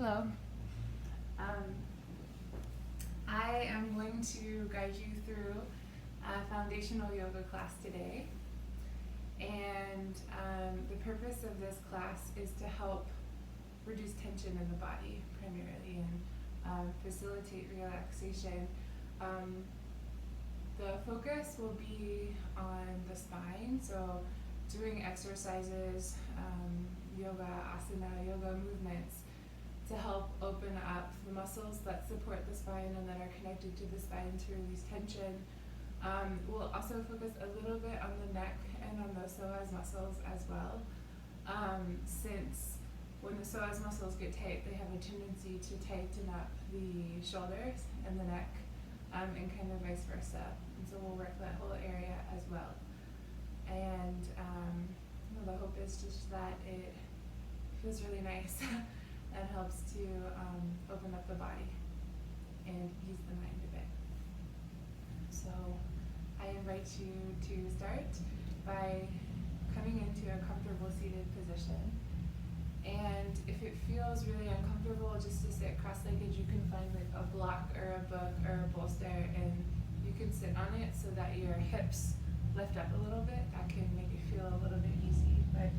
Hello. Um, I am going to guide you through a foundational yoga class today. And the purpose of this class is to help reduce tension in the body primarily and facilitate relaxation. The focus will be on the spine, so doing exercises, yoga, asana, yoga movements to help open up the muscles that support the spine and that are connected to the spine to release tension. We'll also focus a little bit on the neck and on the psoas muscles as well, since when the psoas muscles get tight, they have a tendency to tighten up the shoulders and the neck, and kind of vice versa. And so we'll work that whole area as well. And the hope is just that it feels really nice and helps to open up the body and ease the mind a bit. So I invite you to start by coming into a comfortable seated position. And if it feels really uncomfortable just to sit cross-legged, you can find like a block or a book or a bolster, and you can sit on it so that your hips lift up a little bit. That can make it feel a little bit easy. But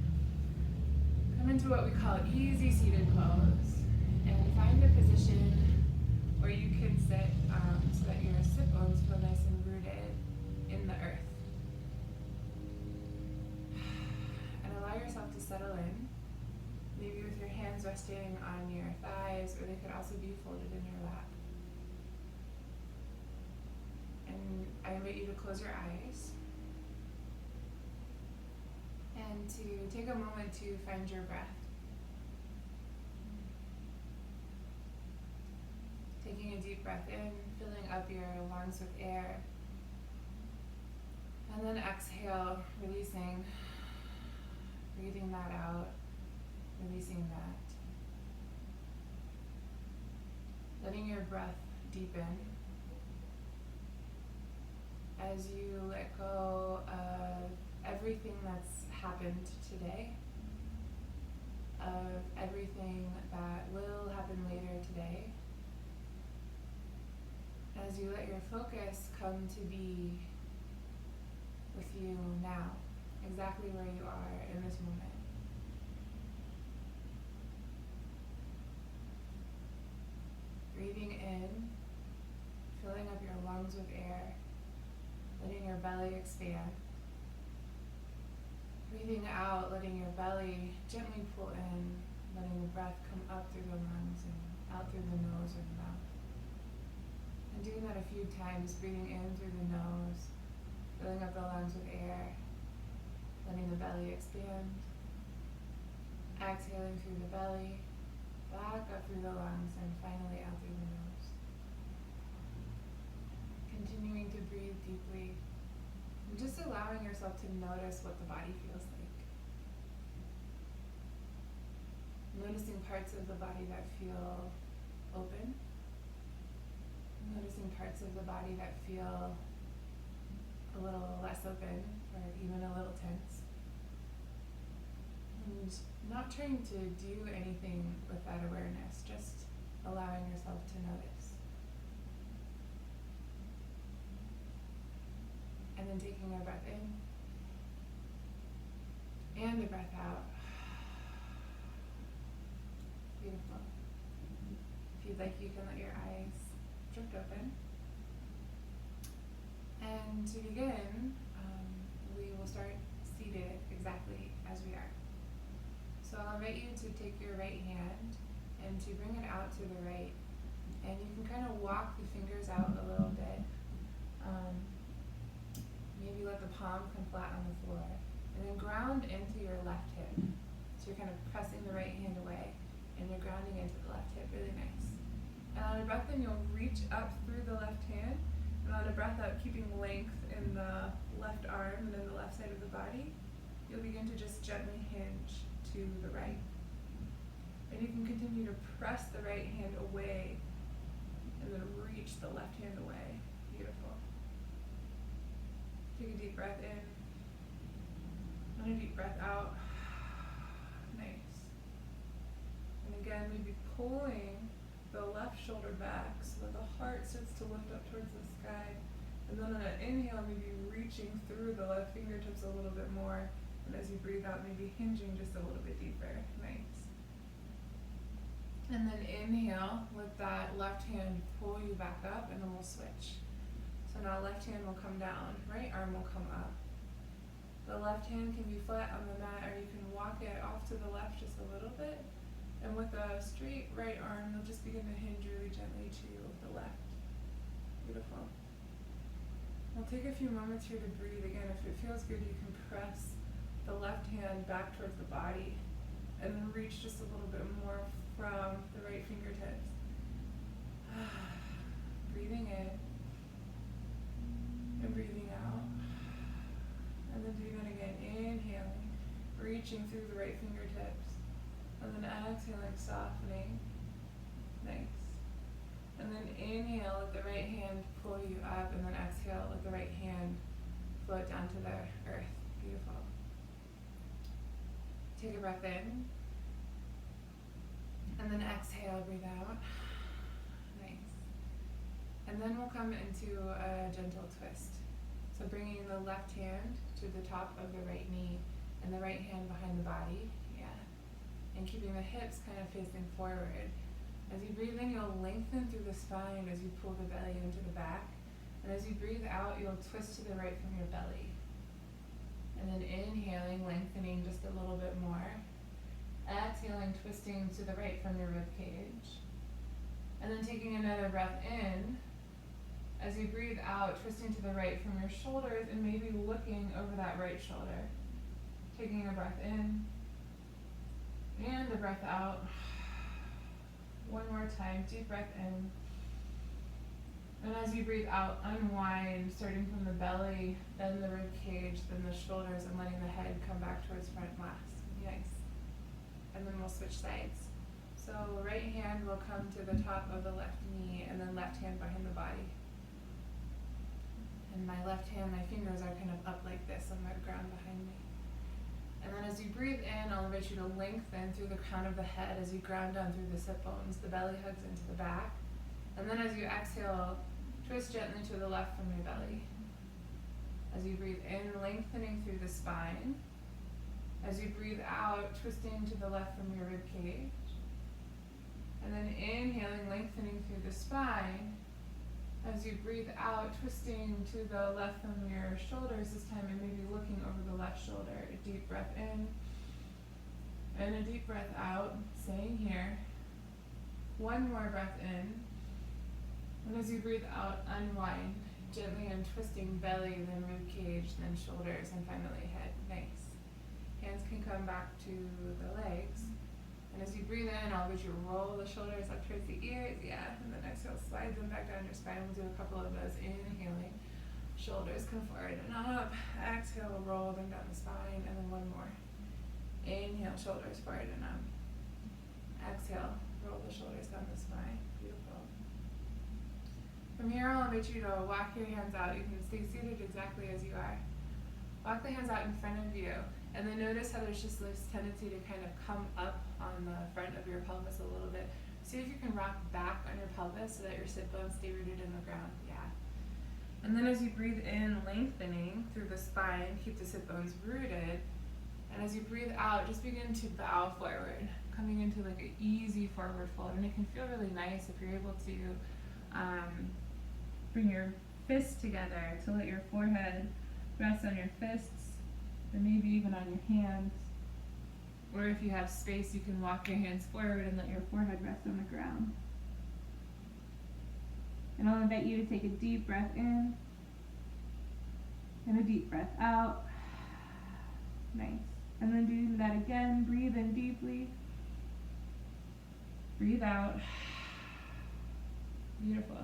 come into what we call easy seated pose, and find a position where you can sit so that your sit bones feel nice and rooted in the earth. And allow yourself to settle in, maybe with your hands resting on your thighs, or they could also be folded in your lap. And I invite you to close your eyes and to take a moment to find your breath. Taking a deep breath in, filling up your lungs with air, and then exhale, releasing, breathing that out, releasing that. Letting your breath deepen as you let go of everything that's happened today, of everything that will happen later today, as you let your focus come to be with you now, exactly where you are in this moment. Breathing in, filling up your lungs with air, letting your belly expand. Breathing out, letting your belly gently pull in, letting the breath come up through the lungs and out through the nose or the mouth. And doing that a few times, breathing in through the nose, filling up the lungs with air, letting the belly expand. Exhaling through the belly, back up through the lungs, and finally out through the nose. Continuing to breathe deeply, and just allowing yourself to notice what the body feels like. Noticing parts of the body that feel open. Noticing parts of the body that feel a little less open or even a little tense. And not trying to do anything with that awareness, just allowing yourself to notice. And then taking a breath in and a breath out. Beautiful. If you'd like, you can let your eyes drift open. And to begin, we will start seated exactly as we are. So I'll invite you to take your right hand and to bring it out to the right. And you can kind of walk the fingers out a little bit. Maybe let the palm come flat on the floor. And then ground into your left hip. So you're kind of pressing the right hand away and you're grounding into the left hip, really nice. And on a breath in, you'll reach up through the left hand. And on a breath out, keeping length in the left arm and in the left side of the body, you'll begin to just gently hinge to the right. And you can continue to press the right hand away and then reach the left hand away. Beautiful. Take a deep breath in and a deep breath out. Nice. And again, maybe pulling the left shoulder back so that the heart starts to lift up towards the sky. And then on an inhale, maybe reaching through the left fingertips a little bit more. And as you breathe out, maybe hinging just a little bit deeper. Nice. And then inhale, let that left hand pull you back up, and then we'll switch. So now left hand will come down, right arm will come up. The left hand can be flat on the mat, or you can walk it off to the left just a little bit. And with a straight right arm, you'll just begin to hinge really gently to the left. Beautiful. We'll take a few moments here to breathe. Again, if it feels good, you can press the left hand back towards the body and then reach just a little bit more from the right fingertips. Breathing in and breathing out. And then doing that again, inhaling, reaching through the right fingertips. And then exhaling, softening. Nice. And then inhale, let the right hand pull you up, and then exhale, let the right hand float down to the earth. Beautiful. Take a breath in. And then exhale, breathe out. Nice. And then we'll come into a gentle twist. So bringing the left hand to the top of the right knee and the right hand behind the body. Yeah. And keeping the hips kind of facing forward. As you breathe in, you'll lengthen through the spine as you pull the belly into the back. And as you breathe out, you'll twist to the right from your belly. And then inhaling, lengthening just a little bit more. Exhaling, twisting to the right from your rib cage. And then taking another breath in. As you breathe out, twisting to the right from your shoulders and maybe looking over that right shoulder. Taking a breath in. And a breath out. One more time, deep breath in. And as you breathe out, unwind, starting from the belly, then the rib cage, then the shoulders, and letting the head come back towards front last. Nice. And then we'll switch sides. So right hand will come to the top of the left knee, and then left hand behind the body. And my left hand, my fingers are kind of up like this on the ground behind me. And then as you breathe in, I'll invite you to lengthen through the crown of the head as you ground down through the sit bones. The belly hugs into the back. And then as you exhale, twist gently to the left from your belly. As you breathe in, lengthening through the spine. As you breathe out, twisting to the left from your rib cage. And then inhaling, lengthening through the spine. As you breathe out, twisting to the left from your shoulders this time, and maybe looking over the left shoulder. A deep breath in and a deep breath out, staying here. One more breath in. And as you breathe out, unwind, gently untwisting belly, then rib cage, then shoulders, and finally head. Nice. Hands can come back to the legs. And as you breathe in, I'll let you roll the shoulders up towards the ears. Yeah. And then exhale, slide them back down your spine. We'll do a couple of those. Inhaling, shoulders come forward and up. Exhale, roll them down the spine. And then one more. Inhale, shoulders forward and up. Exhale, roll the shoulders down the spine. Beautiful. From here, I'll invite you to walk your hands out. You can stay seated exactly as you are. Walk the hands out in front of you. And then notice how there's just this tendency to kind of come up on the front of your pelvis a little bit. See if you can rock back on your pelvis so that your sit bones stay rooted in the ground. Yeah. And then as you breathe in, lengthening through the spine, keep the sit bones rooted. And as you breathe out, just begin to bow forward, coming into like an easy forward fold. And it can feel really nice if you're able to bring your fists together to let your forehead rest on your fists, or maybe even on your hands. Or if you have space, you can walk your hands forward and let your forehead rest on the ground. And I'll invite you to take a deep breath in and a deep breath out. Nice. And then doing that again, breathe in deeply. Breathe out. Beautiful.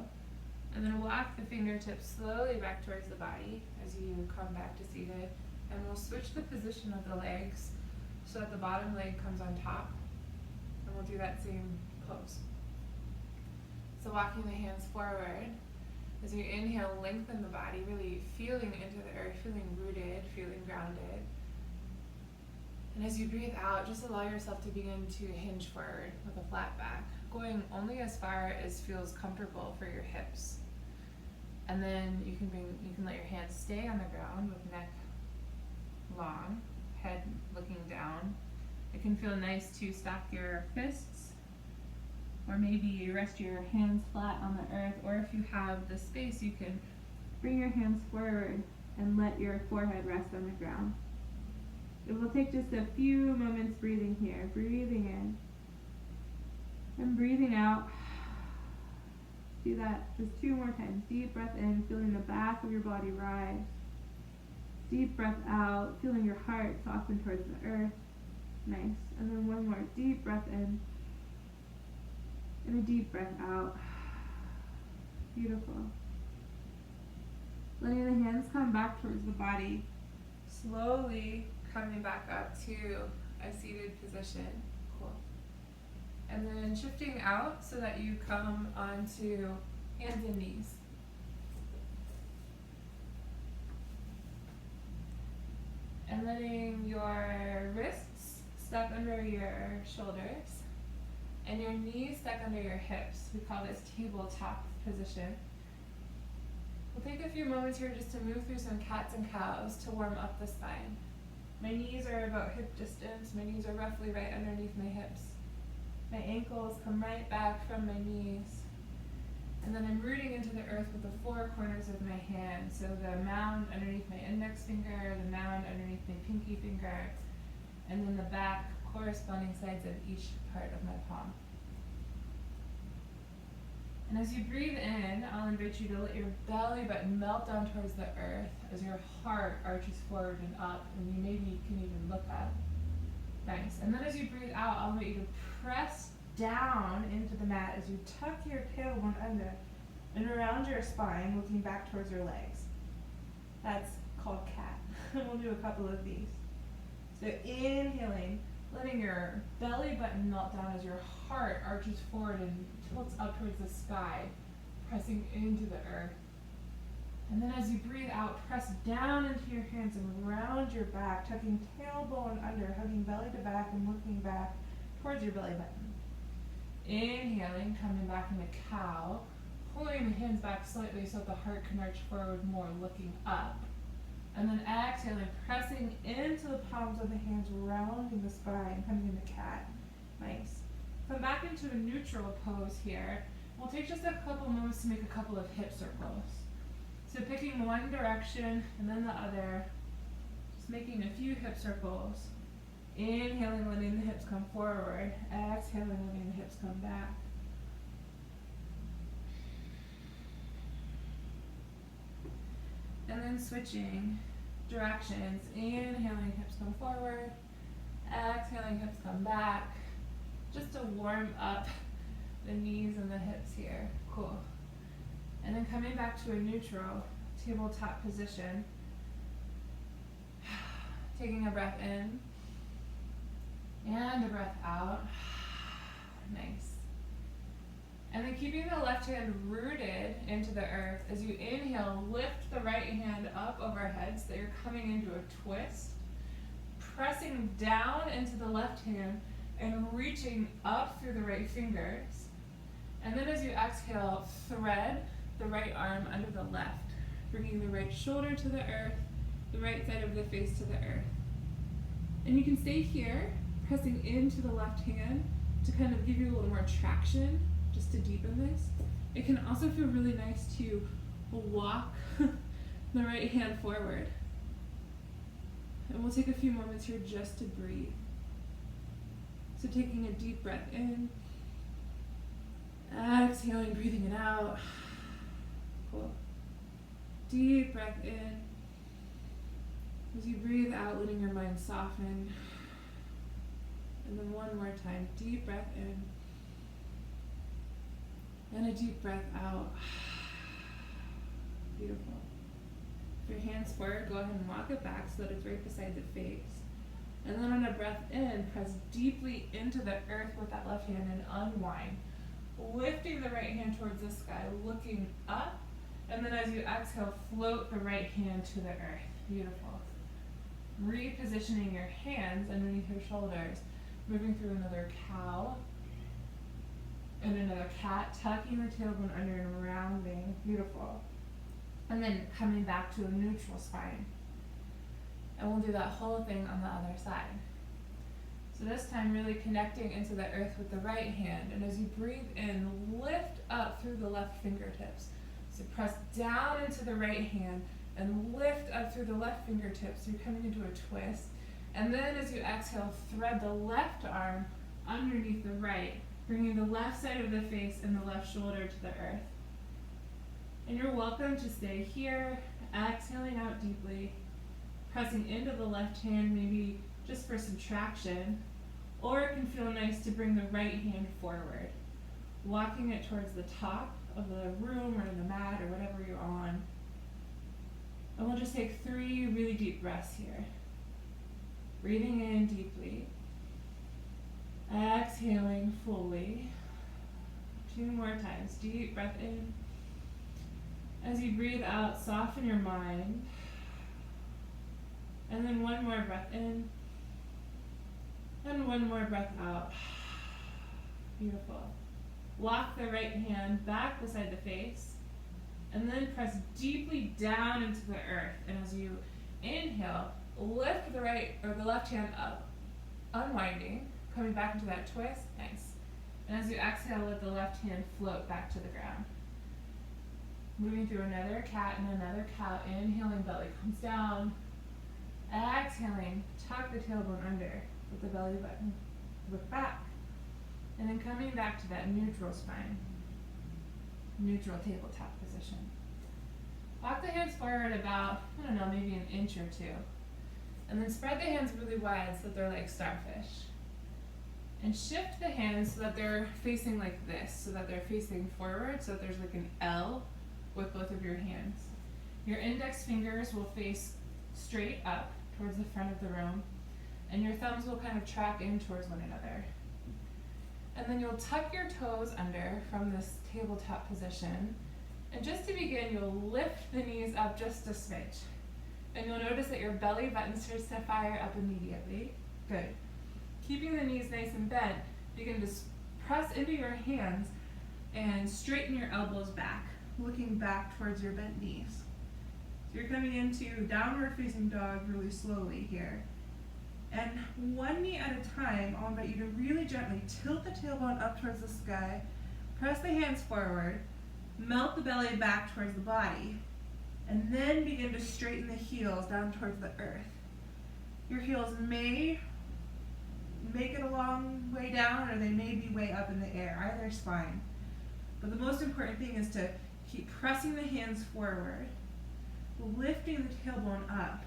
And then walk the fingertips slowly back towards the body as you come back to seated. And we'll switch the position of the legs so that the bottom leg comes on top. And we'll do that same pose. So walking the hands forward. As you inhale, lengthen the body, really feeling into the earth, feeling rooted, feeling grounded. And as you breathe out, just allow yourself to begin to hinge forward with a flat back, going only as far as feels comfortable for your hips. And then you can let your hands stay on the ground with neck long, head looking down. It can feel nice to stack your fists, or maybe rest your hands flat on the earth, or if you have the space, you can bring your hands forward and let your forehead rest on the ground. It will take just a few moments breathing here, breathing in and breathing out. Do that just 2 more times. Deep breath in, feeling the back of your body rise. Deep breath out, feeling your heart soften towards the earth. Nice. And then 1 more. Deep breath in and a deep breath out. Beautiful. Letting the hands come back towards the body. Slowly coming back up to a seated position. Cool. And then shifting out so that you come onto hands and knees. And letting your wrists stuck under your shoulders and your knees stuck under your hips. We call this tabletop position. We'll take a few moments here just to move through some cats and cows to warm up the spine. My knees are about hip distance. My knees are roughly right underneath my hips. My ankles come right back from my knees. And then I'm rooting into the earth with the 4 corners of my hand. So the mound underneath my index finger, the mound underneath my pinky finger, and then the back corresponding sides of each part of my palm. And as you breathe in, I'll invite you to let your belly button melt down towards the earth as your heart arches forward and up, and you maybe can even look up. Nice. And then as you breathe out, I'll invite you to press down into the mat as you tuck your tailbone under and around your spine, looking back towards your legs. That's called cat. We'll do a couple of these. So inhaling, letting your belly button melt down as your heart arches forward and tilts up towards the sky, pressing into the earth. And then as you breathe out, press down into your hands and round your back, tucking tailbone under, hugging belly to back and looking back towards your belly button. Inhaling, coming back into cow, pulling the hands back slightly so that the heart can arch forward more, looking up. And then exhaling, pressing into the palms of the hands, rounding the spine, coming into cat. Nice. Come back into a neutral pose here. We'll take just a couple moments to make a couple of hip circles. So picking one direction and then the other, just making a few hip circles. Inhaling, letting the hips come forward. Exhaling, letting the hips come back. And then switching directions. Inhaling, hips come forward. Exhaling, hips come back. Just to warm up the knees and the hips here. Cool. And then coming back to a neutral tabletop position. Taking a breath in and a breath out. Nice. And then keeping the left hand rooted into the earth. As you inhale, lift the right hand up overhead so that you're coming into a twist. Pressing down into the left hand and reaching up through the right fingers. And then as you exhale, thread the right arm under the left, bringing the right shoulder to the earth, the right side of the face to the earth. And you can stay here, pressing into the left hand to kind of give you a little more traction, just to deepen this. It can also feel really nice to walk the right hand forward. And we'll take a few moments here just to breathe. So taking a deep breath in, exhaling, breathing it out. Cool. Deep breath in. As you breathe out, letting your mind soften. And then one more time, deep breath in. And a deep breath out. Beautiful. If your hand's forward, go ahead and walk it back so that it's right beside the face. And then on a breath in, press deeply into the earth with that left hand and unwind. Lifting the right hand towards the sky, looking up. And then as you exhale, float the right hand to the earth. Beautiful. repositioning your hands underneath your shoulders, moving through another cow and another cat, tucking the tailbone under and rounding, beautiful. And then coming back to a neutral spine. And we'll do that whole thing on the other side. So this time really connecting into the earth with the right hand, and as you breathe in, lift up through the left fingertips. So press down into the right hand and lift up through the left fingertips. You're coming into a twist. And then as you exhale, thread the left arm underneath the right, bringing the left side of the face and the left shoulder to the earth. And you're welcome to stay here, exhaling out deeply, pressing into the left hand, maybe just for some traction, or it can feel nice to bring the right hand forward, walking it towards the top of the room or the mat or whatever you're on. And we'll just take 3 really deep breaths here. Breathing in deeply, exhaling fully. 2 more times. Deep breath in. As you breathe out, soften your mind. And then 1 more breath in. And 1 more breath out. Beautiful. Walk the right hand back beside the face. And then press deeply down into the earth. And as you inhale, lift the right or the left hand up, unwinding, coming back into that twist. Nice. And as you exhale, let the left hand float back to the ground. Moving through another cat and another cow. Inhaling, belly comes down. Exhaling, tuck the tailbone under with the belly button. Look back. And then coming back to that neutral spine. Neutral tabletop position. Walk the hands forward about, maybe an inch or 2. And then spread the hands really wide so that they're like starfish. And shift the hands so that they're facing like this, so that they're facing forward, so that there's like an L with both of your hands. Your index fingers will face straight up towards the front of the room, and your thumbs will kind of track in towards one another. And then you'll tuck your toes under from this tabletop position. And just to begin, you'll lift the knees up just a smidge. And you'll notice that your belly button starts to fire up immediately. Good. Keeping the knees nice and bent, begin to press into your hands and straighten your elbows back, looking back towards your bent knees. So you're coming into downward facing dog really slowly here. And 1 knee at a time, I'll invite you to really gently tilt the tailbone up towards the sky, press the hands forward, melt the belly back towards the body, and then begin to straighten the heels down towards the earth. Your heels may make it a long way down, or they may be way up in the air. Either's fine. But the most important thing is to keep pressing the hands forward, lifting the tailbone up,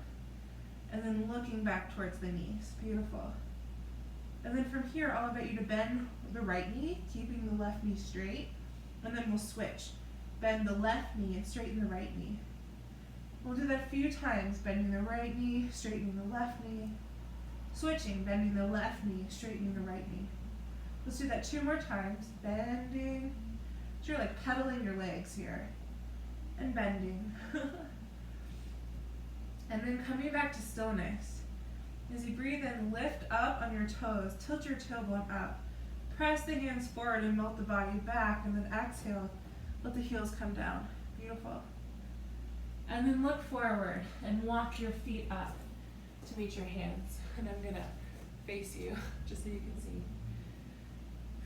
and then looking back towards the knees. Beautiful. And then from here, I'll invite you to bend the right knee, keeping the left knee straight, and then we'll switch. Bend the left knee and straighten the right knee. We'll do that a few times, bending the right knee, straightening the left knee, switching, bending the left knee, straightening the right knee. Let's do that 2 more times, bending. So you're like pedaling your legs here, and bending. And then coming back to stillness. As you breathe in, lift up on your toes, tilt your tailbone up, press the hands forward and melt the body back, and then exhale, let the heels come down. Beautiful. And then look forward and walk your feet up to meet your hands. And I'm gonna face you just so you can see.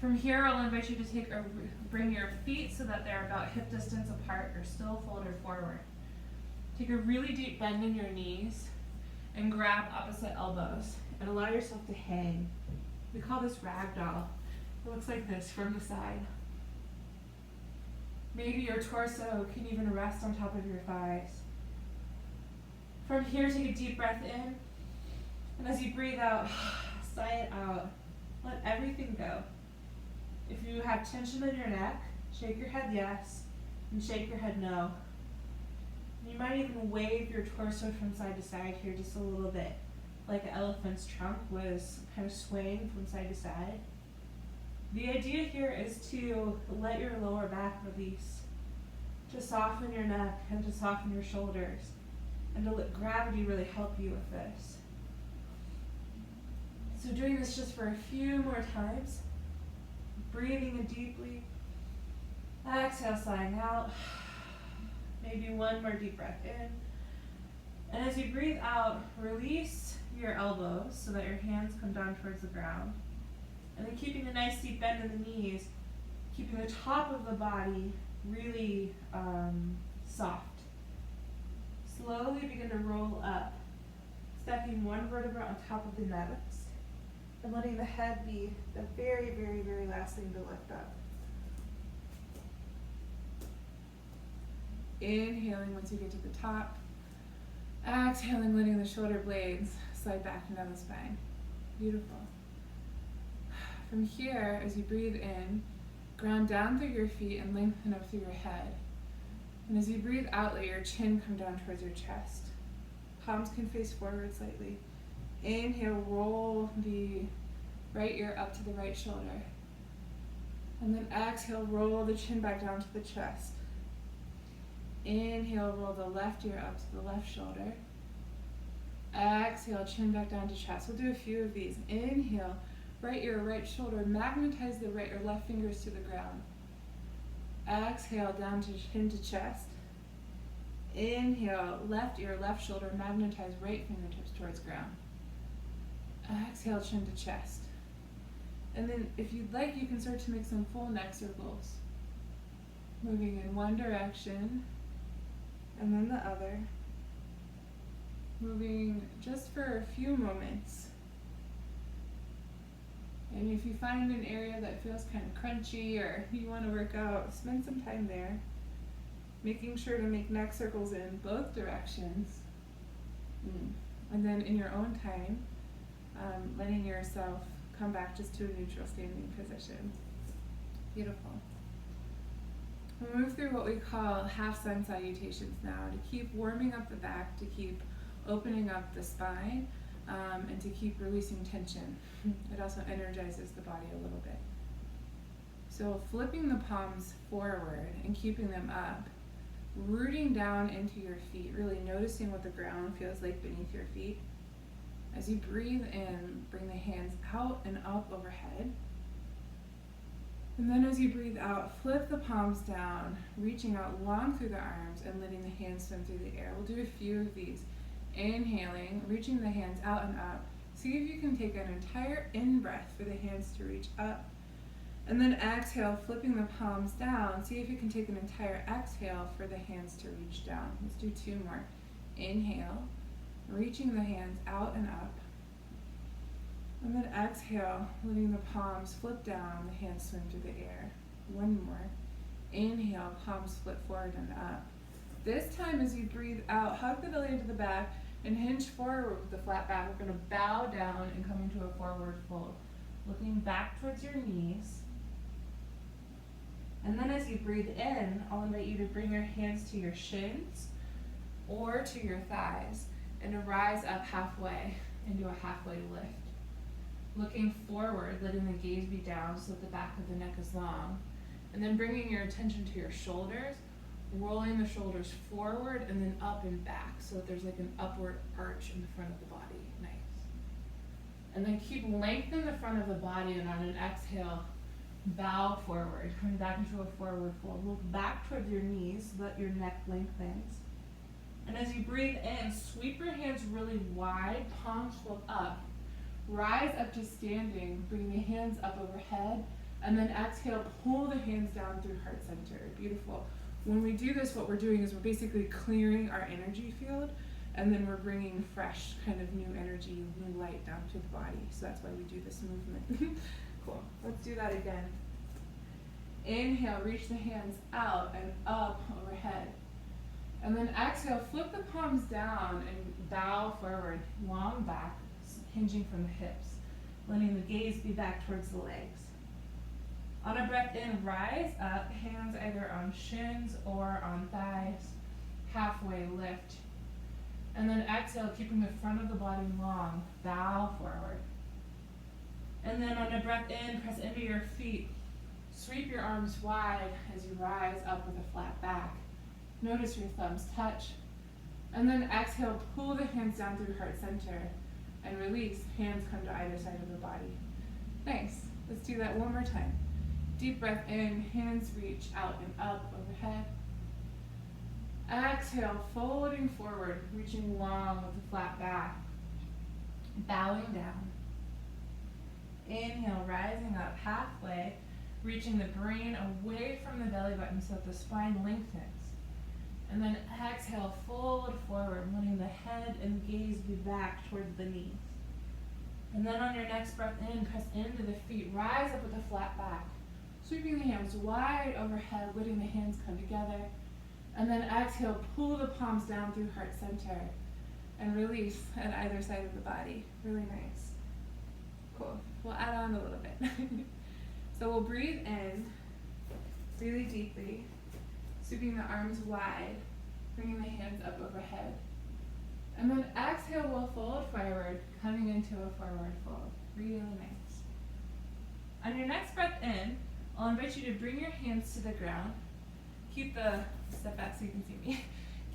From here, I'll invite you to bring your feet so that they're about hip distance apart or still folded forward. Take a really deep bend in your knees and grab opposite elbows and allow yourself to hang. We call this ragdoll. It looks like this from the side. Maybe your torso can even rest on top of your thighs. From here, take a deep breath in. And as you breathe out, sigh it out. Let everything go. If you have tension in your neck, shake your head yes, and shake your head no. You might even wave your torso from side to side here just a little bit, like an elephant's trunk was kind of swaying from side to side. The idea here is to let your lower back release, to soften your neck and to soften your shoulders, and to let gravity really help you with this. So doing this just for a few more times. Breathing in deeply. Exhale, sighing out. Maybe one more deep breath in. And as you breathe out, release your elbows so that your hands come down towards the ground. And then keeping a nice deep bend in the knees, keeping the top of the body really soft. Slowly begin to roll up, stepping one vertebra on top of the next, and letting the head be the very, very, very last thing to lift up. Inhaling once you get to the top. Exhaling, letting the shoulder blades slide back and down the spine. Beautiful. From here, as you breathe in, ground down through your feet and lengthen up through your head. And as you breathe out, let your chin come down towards your chest. Palms can face forward slightly. Inhale, roll the right ear up to the right shoulder. And then exhale, roll the chin back down to the chest. Inhale, roll the left ear up to the left shoulder. Exhale, chin back down to chest. We'll do a few of these. Inhale, right ear, right shoulder. Magnetize the right or left fingers to the ground. Exhale, down to chin to chest. Inhale, left ear, left shoulder. Magnetize right fingertips towards ground. Exhale, chin to chest. And then if you'd like, you can start to make some full neck circles. Moving in one direction and then the other. Moving just for a few moments. And if you find an area that feels kind of crunchy or you want to work out, spend some time there. Making sure to make neck circles in both directions. And then in your own time, letting yourself come back just to a neutral standing position. Beautiful. We'll move through what we call half sun salutations now to keep warming up the back, to keep opening up the spine, and to keep releasing tension. It also energizes the body a little bit. So flipping the palms forward and keeping them up, rooting down into your feet, really noticing what the ground feels like beneath your feet. As you breathe in, bring the hands out and up overhead. And then as you breathe out, flip the palms down, reaching out long through the arms and letting the hands swim through the air. We'll do a few of these. Inhaling, reaching the hands out and up. See if you can take an entire in-breath for the hands to reach up. And then exhale, flipping the palms down. See if you can take an entire exhale for the hands to reach down. Let's do two more. Inhale, reaching the hands out and up. And then exhale, letting the palms flip down, the hands swim through the air. One more. Inhale, palms flip forward and up. This time as you breathe out, hug the belly into the back and hinge forward with the flat back. We're going to bow down and come into a forward fold. Looking back towards your knees. And then as you breathe in, I'll invite you to bring your hands to your shins or to your thighs and to rise up halfway into a halfway lift. Looking forward, letting the gaze be down so that the back of the neck is long. And then bringing your attention to your shoulders, rolling the shoulders forward and then up and back so that there's like an upward arch in the front of the body. Nice. And then keep lengthening the front of the body, and on an exhale, bow forward, coming back into a forward fold. Look back towards your knees so that your neck lengthens. And as you breathe in, sweep your hands really wide, palms flip up. Rise up to standing, bring the hands up overhead, and then exhale, pull the hands down through heart center. Beautiful. When we do this, what we're doing is we're basically clearing our energy field, and then we're bringing fresh kind of new energy, new light down to the body. So that's why we do this movement. Cool. Let's do that again. Inhale, reach the hands out and up overhead. And then exhale, flip the palms down and bow forward, long back, hinging from the hips, letting the gaze be back towards the legs. On a breath in, rise up, hands either on shins or on thighs, halfway lift. And then exhale, keeping the front of the body long, bow forward. And then on a breath in, press into your feet. Sweep your arms wide as you rise up with a flat back. Notice your thumbs touch. And then exhale, pull the hands down through heart center. And release, hands come to either side of the body. Nice, let's do that one more time. Deep breath in, hands reach out and up overhead. Exhale, folding forward, reaching long with a flat back. Bowing down. Inhale, rising up halfway, reaching the brain away from the belly button so that the spine lengthens. And then exhale, fold forward, letting the head and gaze be back towards the knees. And then on your next breath in, press into the feet, rise up with a flat back. Sweeping the hands wide overhead, letting the hands come together. And then exhale, pull the palms down through heart center. And release at either side of the body. Really nice. Cool. We'll add on a little bit. So we'll breathe in really deeply, sweeping the arms wide, bringing the hands up overhead. And then exhale, we'll fold forward, coming into a forward fold. Really nice. On your next breath in, I'll invite you to bring your hands to the ground. Step back so you can see me.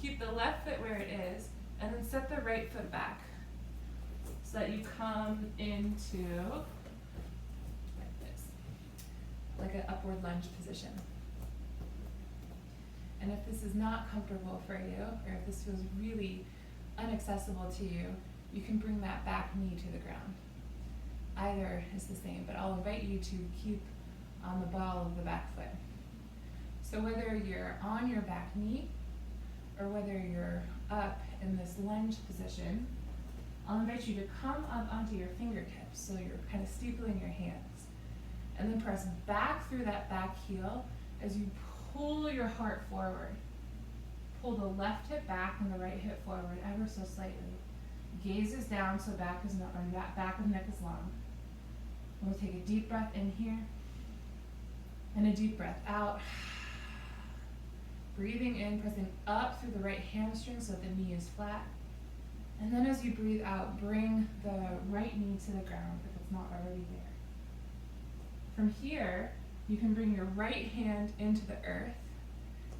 Keep the left foot where it is, and then step the right foot back so that you come into like this, like an upward lunge position. And if this is not comfortable for you, or if this feels really inaccessible to you, you can bring that back knee to the ground. Either is the same, but I'll invite you to keep on the ball of the back foot. So whether you're on your back knee, or whether you're up in this lunge position, I'll invite you to come up onto your fingertips, so you're kind of steepling your hands. And then press back through that back heel as you pull your heart forward. Pull the left hip back and the right hip forward ever so slightly. Gaze is down so back of neck is long. We'll take a deep breath in here, and a deep breath out. Breathing in, pressing up through the right hamstring so that the knee is flat. And then as you breathe out, bring the right knee to the ground if it's not already there. From here, you can bring your right hand into the earth,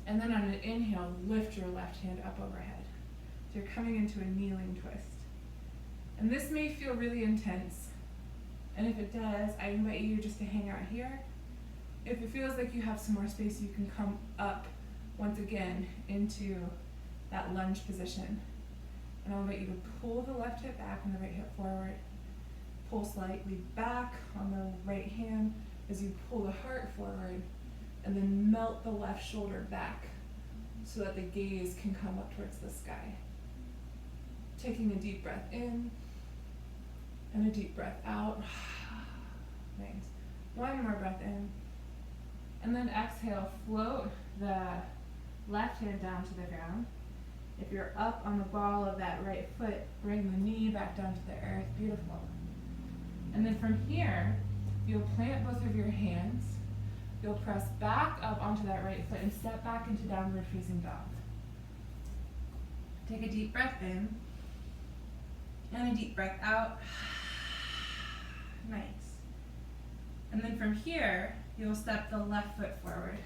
and then on an inhale, lift your left hand up overhead. So you're coming into a kneeling twist. And this may feel really intense, and if it does, I invite you just to hang out here. If it feels like you have some more space, you can come up once again into that lunge position. And I'll invite you to pull the left hip back and the right hip forward. Pull slightly back on the right hand as you pull the heart forward, and then melt the left shoulder back so that the gaze can come up towards the sky. Taking a deep breath in and a deep breath out. Nice. One more breath in. And then exhale, float the left hand down to the ground. If you're up on the ball of that right foot, bring the knee back down to the earth. Beautiful. And then from here, you'll plant both of your hands. You'll press back up onto that right foot and step back into downward facing dog. Take a deep breath in and a deep breath out. Nice. And then from here, you'll step the left foot forward.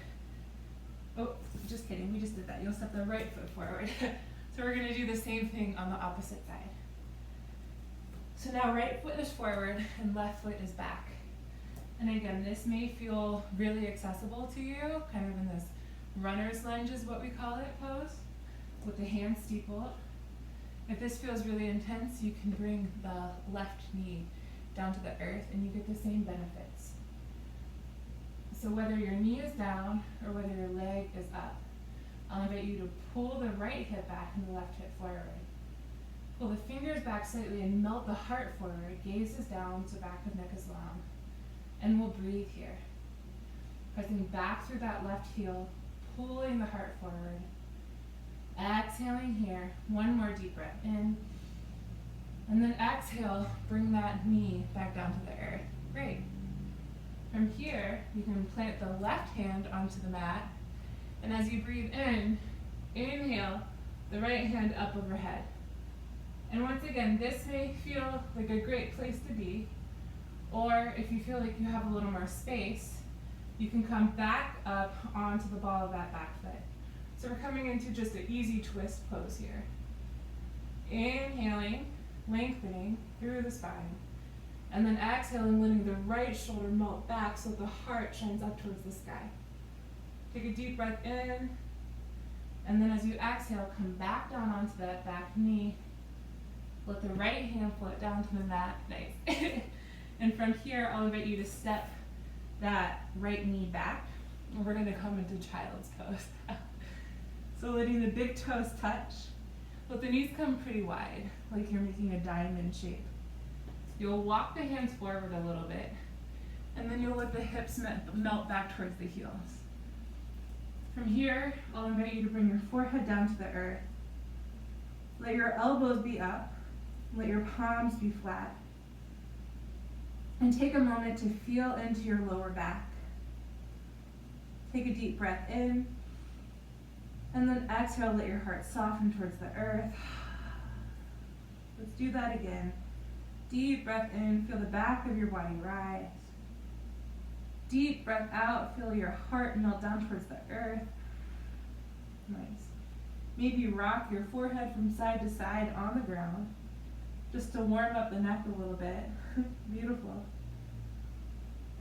Oh, just kidding, we just did that. You'll step the right foot forward. So we're gonna do the same thing on the opposite side. So now right foot is forward and left foot is back. And again, this may feel really accessible to you, kind of in this runner's lunge is what we call it pose, with the hands steepled. If this feels really intense, you can bring the left knee down to the earth and you get the same benefits. So whether your knee is down or whether your leg is up, I'll invite you to pull the right hip back and the left hip forward. Pull the fingers back slightly and melt the heart forward. Gaze is down so back of neck is long. And we'll breathe here. Pressing back through that left heel, pulling the heart forward. Exhaling here. One more deep breath in. And then exhale, bring that knee back down to the earth. Great. From here, you can plant the left hand onto the mat. And as you breathe in, inhale the right hand up overhead. And once again, this may feel like a great place to be. Or if you feel like you have a little more space, you can come back up onto the ball of that back foot. So we're coming into just an easy twist pose here. Inhaling, lengthening through the spine. And then exhaling, letting the right shoulder melt back so that the heart shines up towards the sky. Take a deep breath in. And then as you exhale, come back down onto that back knee. Let the right hand float down to the mat. Nice. And from here, I'll invite you to step that right knee back. And we're going to come into child's pose. So letting the big toes touch. Let the knees come pretty wide, like you're making a diamond shape. You'll walk the hands forward a little bit, and then you'll let the hips melt back towards the heels. From here, I'll invite you to bring your forehead down to the earth. Let your elbows be up. Let your palms be flat. And take a moment to feel into your lower back. Take a deep breath in. And then exhale, let your heart soften towards the earth. Let's do that again. Deep breath in, feel the back of your body rise. Deep breath out, feel your heart melt down towards the earth. Nice. Maybe rock your forehead from side to side on the ground, just to warm up the neck a little bit. Beautiful.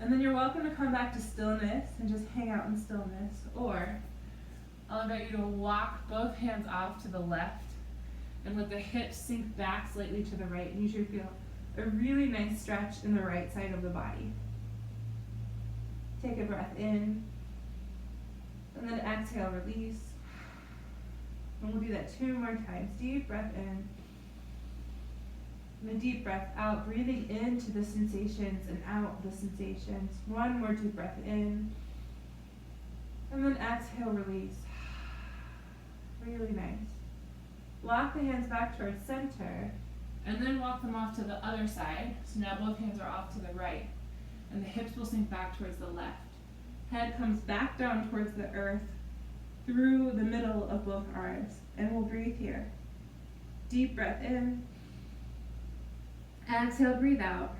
And then you're welcome to come back to stillness and just hang out in stillness, or I'll invite you to walk both hands off to the left and let the hips sink back slightly to the right. And you should feel a really nice stretch in the right side of the body. Take a breath in, and then exhale, release. And we'll do that 2 more times. Deep breath in, and a deep breath out, breathing into the sensations and out the sensations. 1 more deep breath in, and then exhale, release. Really nice. Walk the hands back towards center, and then walk them off to the other side. So now both hands are off to the right, and the hips will sink back towards the left. Head comes back down towards the earth through the middle of both arms, and we'll breathe here. Deep breath in. Exhale, breathe out.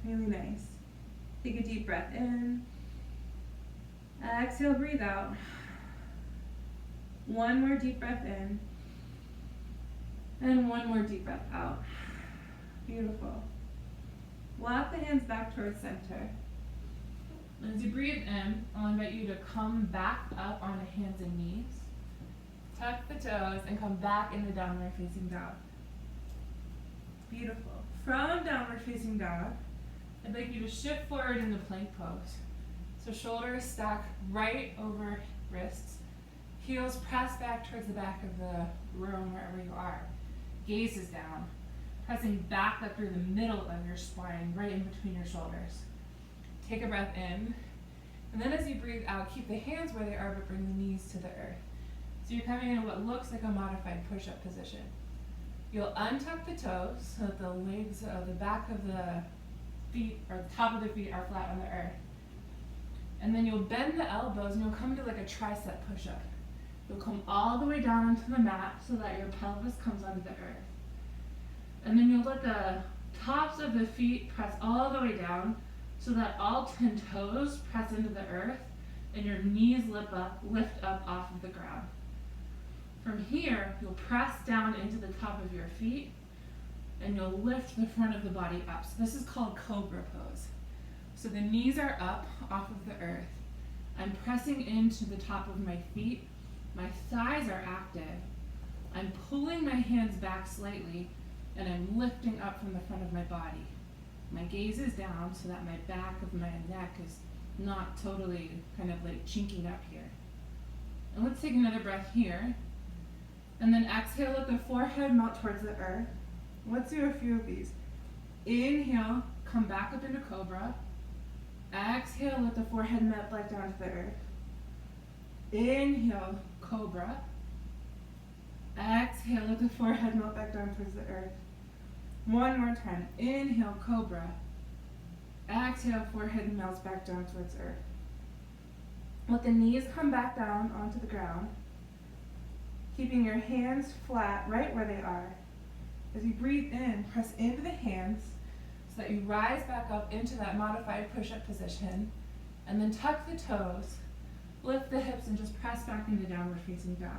Really nice. Take a deep breath in. Exhale, breathe out. 1 more deep breath in. And 1 more deep breath out. Beautiful. Walk the hands back towards center. As you breathe in, I'll invite you to come back up on the hands and knees. Tuck the toes and come back into downward facing dog. Beautiful. From downward facing dog, I'd like you to shift forward into plank pose. So shoulders stack right over wrists. Heels press back towards the back of the room wherever you are. Gaze is down. Pressing back up through the middle of your spine, right in between your shoulders. Take a breath in. And then as you breathe out, keep the hands where they are, but bring the knees to the earth. So you're coming in what looks like a modified push-up position. You'll untuck the toes so that the legs, the back of the feet, or the top of the feet are flat on the earth. And then you'll bend the elbows and you'll come to like a tricep push-up. You'll come all the way down onto the mat so that your pelvis comes onto the earth. And then you'll let the tops of the feet press all the way down so that all 10 toes press into the earth and your knees lift up off of the ground. From here, you'll press down into the top of your feet and you'll lift the front of the body up. So this is called cobra pose. So the knees are up off of the earth. I'm pressing into the top of my feet. My thighs are active. I'm pulling my hands back slightly and I'm lifting up from the front of my body. My gaze is down so that my back of my neck is not totally kind of like chinking up here. And let's take another breath here. And then exhale, let the forehead melt towards the earth. Let's do a few of these. Inhale, come back up into cobra. Exhale, let the forehead melt back down to the earth. Inhale, cobra. Exhale, let the forehead melt back down towards the earth. 1 more time. Inhale, cobra. Exhale, forehead melts back down towards earth. Let the knees come back down onto the ground, keeping your hands flat right where they are. As you breathe in, press into the hands so that you rise back up into that modified push-up position, and then tuck the toes, lift the hips, and just press back into downward facing dog.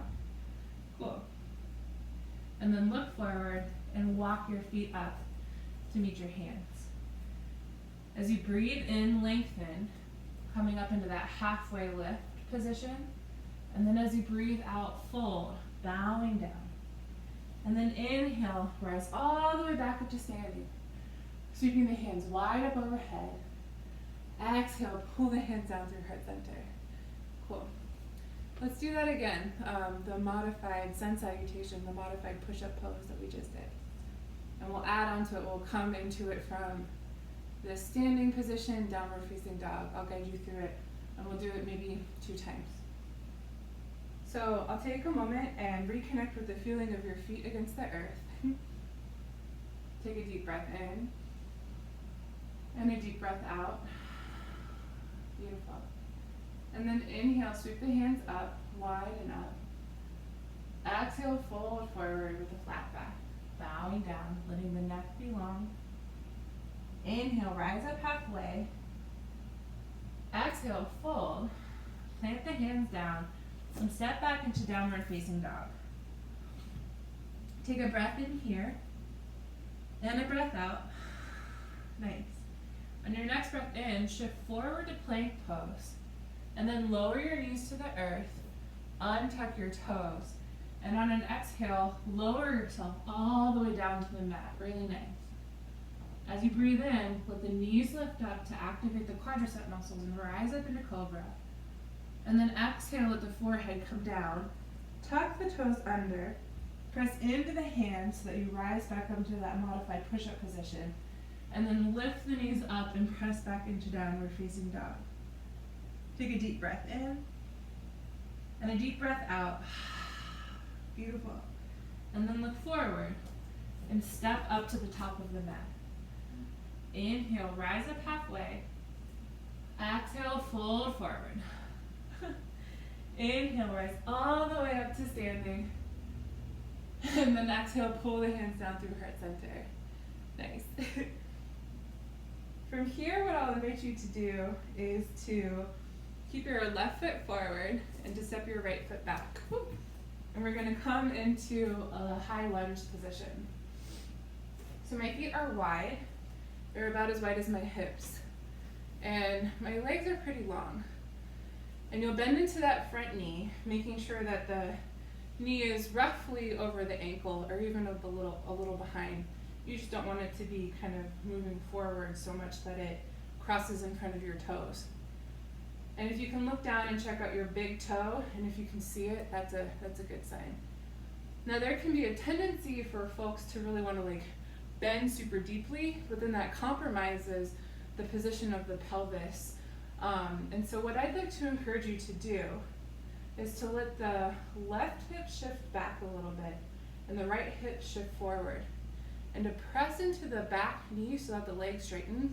Cool. And then look forward, and walk your feet up to meet your hands. As you breathe in, lengthen, coming up into that halfway lift position. And then as you breathe out, fold, bowing down. And then inhale, rise all the way back up to standing. Sweeping the hands wide up overhead. Exhale, pull the hands down through heart center. Cool. Let's do that again. The modified sun salutation, the modified push-up pose that we just did. And we'll add on to it, we'll come into it from the standing position, downward facing dog. I'll guide you through it, and we'll do it maybe 2 times. So I'll take a moment and reconnect with the feeling of your feet against the earth. Take a deep breath in, and a deep breath out. Beautiful. And then inhale, sweep the hands up, wide and up. Exhale, fold forward with a flat back. Bowing down, letting the neck be long. Inhale, rise up halfway. Exhale, fold. Plant the hands down and step back into downward facing dog. Take a breath in here and a breath out. Nice. On your next breath in, shift forward to plank pose. And then lower your knees to the earth, untuck your toes. And on an exhale, lower yourself all the way down to the mat. Really nice. As you breathe in, let the knees lift up to activate the quadricep muscles and rise up into cobra. And then exhale, let the forehead come down. Tuck the toes under. Press into the hands so that you rise back up into that modified push-up position. And then lift the knees up and press back into downward facing dog. Take a deep breath in. And a deep breath out. Beautiful. And then look forward and step up to the top of the mat. Inhale, rise up halfway. Exhale, fold forward. Inhale, rise all the way up to standing. And then exhale, pull the hands down through heart center. Nice. From here, what I'll invite you to do is to keep your left foot forward and to step your right foot back. And we're going to come into a high lunge position. So my feet are wide. They're about as wide as my hips. And my legs are pretty long. And you'll bend into that front knee, making sure that the knee is roughly over the ankle or even a little behind. You just don't want it to be kind of moving forward so much that it crosses in front of your toes. And if you can look down and check out your big toe, and if you can see it, that's a good sign. Now there can be a tendency for folks to really want to bend super deeply, but then that compromises the position of the pelvis. And so what I'd like to encourage you to do is to let the left hip shift back a little bit and the right hip shift forward. And to press into the back knee so that the leg straightens.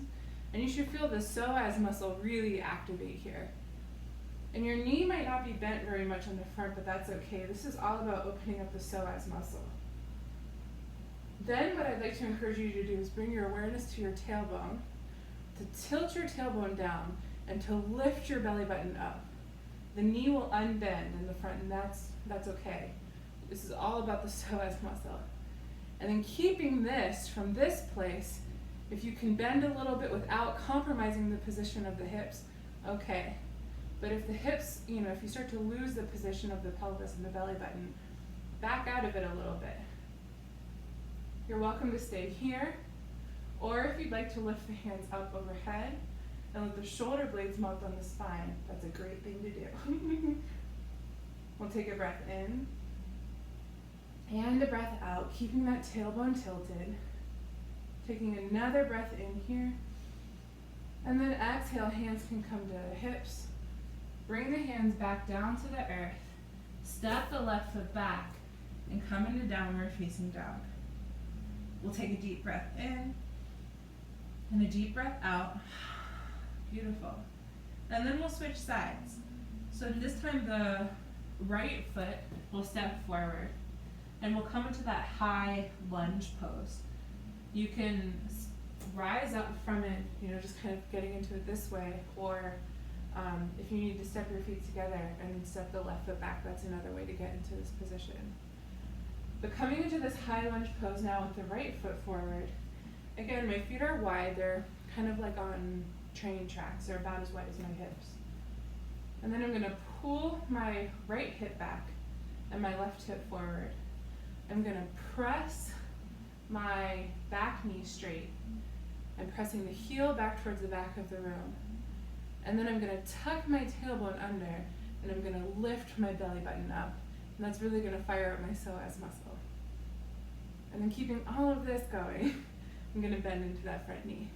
And you should feel the psoas muscle really activate here. And your knee might not be bent very much on the front, but that's okay. This is all about opening up the psoas muscle. Then what I'd like to encourage you to do is bring your awareness to your tailbone, to tilt your tailbone down, and to lift your belly button up. The knee will unbend in the front, and that's okay. This is all about the psoas muscle. And then keeping this from this place, if you can bend a little bit without compromising the position of the hips, okay. But if the hips, if you start to lose the position of the pelvis and the belly button, back out of it a little bit. You're welcome to stay here, or if you'd like to lift the hands up overhead and let the shoulder blades melt on the spine, that's a great thing to do. We'll take a breath in and a breath out, keeping that tailbone tilted. Taking another breath in here, and then exhale, hands can come to the hips. Bring the hands back down to the earth. Step the left foot back and come into downward facing dog. We'll take a deep breath in and a deep breath out. Beautiful. And then we'll switch sides. So this time the right foot will step forward and we'll come into that high lunge pose. You can rise up from it, just kind of getting into it this way, or if you need to step your feet together and step the left foot back, that's another way to get into this position. But coming into this high lunge pose now with the right foot forward. Again, my feet are wide, they're kind of like on train tracks, they're about as wide as my hips. And then I'm gonna pull my right hip back and my left hip forward. I'm gonna press my back knee straight. I'm pressing the heel back towards the back of the room. And then I'm gonna tuck my tailbone under and I'm gonna lift my belly button up. And that's really gonna fire up my psoas muscle. And then keeping all of this going, I'm gonna bend into that front knee.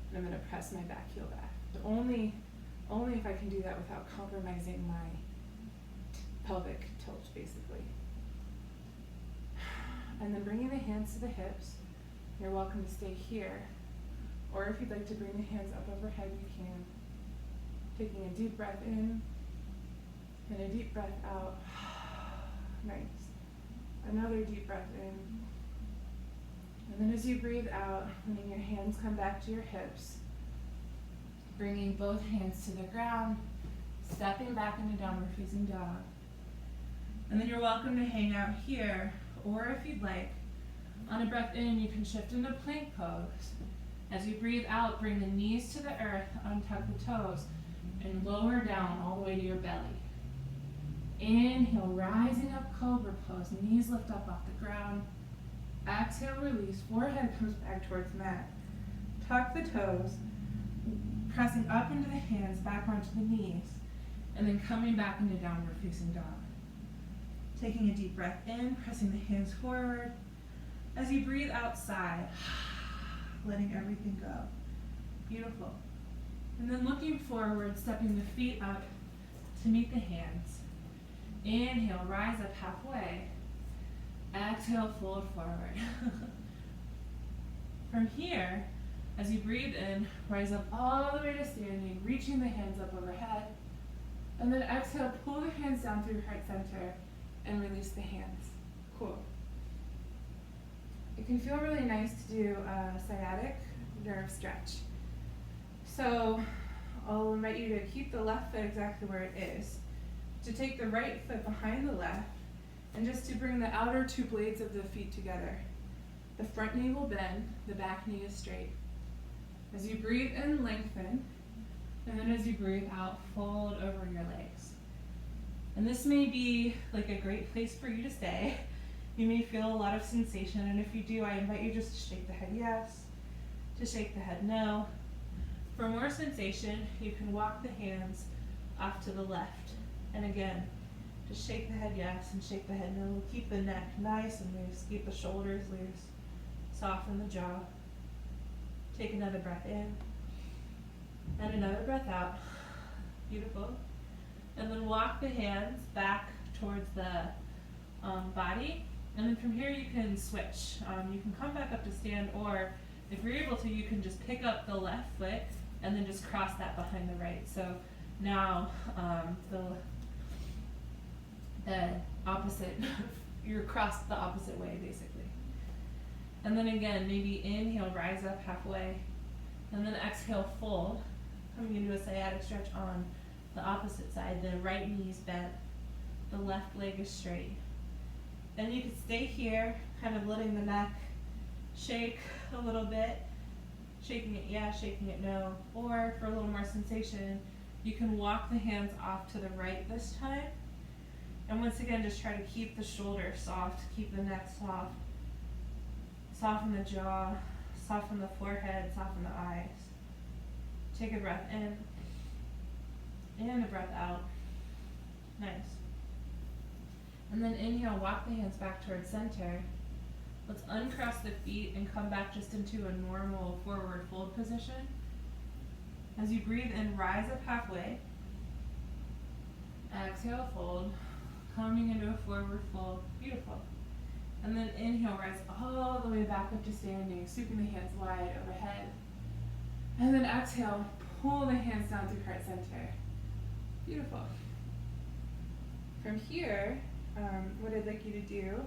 And I'm gonna press my back heel back. But only if I can do that without compromising my pelvic tilt, basically. And then bringing the hands to the hips. You're welcome to stay here. Or if you'd like to bring the hands up overhead, you can. Taking a deep breath in and a deep breath out. Nice. Another deep breath in. And then as you breathe out, letting your hands come back to your hips, bringing both hands to the ground, stepping back into downward facing dog. And then you're welcome to hang out here, or if you'd like, on a breath in, you can shift into plank pose. As you breathe out, bring the knees to the earth, untuck the toes, and lower down all the way to your belly. Inhale, rising up cobra pose, knees lift up off the ground. Exhale, release, forehead comes back towards mat. Tuck the toes, pressing up into the hands, back onto the knees, and then coming back into downward facing dog. Taking a deep breath in, pressing the hands forward. As you breathe outside, letting everything go. Beautiful. And then looking forward, stepping the feet up to meet the hands. Inhale, rise up halfway. Exhale, fold forward. From here, as you breathe in, rise up all the way to standing, reaching the hands up overhead. And then exhale, pull the hands down through heart center and release the hands. Cool. It can feel really nice to do a sciatic nerve stretch. So I'll invite you to keep the left foot exactly where it is, to take the right foot behind the left, and just to bring the outer two blades of the feet together. The front knee will bend, the back knee is straight. As you breathe in, lengthen, and then as you breathe out, fold over your legs. And this may be like a great place for you to stay. You may feel a lot of sensation, and if you do, I invite you just to shake the head yes, to shake the head no. For more sensation, you can walk the hands off to the left. And again, just shake the head yes and shake the head no. Keep the neck nice and loose. Keep the shoulders loose. Soften the jaw. Take another breath in and another breath out. Beautiful. And then walk the hands back towards the body. And then from here you can switch. You can come back up to stand, or if you're able to, you can just pick up the left foot and then just cross that behind the right. So now the opposite, you're crossed the opposite way basically. And then again, maybe inhale, rise up halfway, and then exhale, fold, coming into a sciatic stretch on the opposite side. The right knee is bent, the left leg is straight. Then you can stay here, kind of letting the neck shake a little bit, shaking it yes, shaking it no, or for a little more sensation, you can walk the hands off to the right this time. And once again, just try to keep the shoulders soft, keep the neck soft, soften the jaw, soften the forehead, soften the eyes. Take a breath in and a breath out. Nice. And then inhale, walk the hands back towards center. Let's uncross the feet and come back just into a normal forward fold position. As you breathe in, rise up halfway. Exhale, fold. Coming into a forward fold. Beautiful. And then inhale, rise all the way back up to standing, sweeping the hands wide overhead. And then exhale, pull the hands down through heart center. Beautiful. From here, what I'd like you to do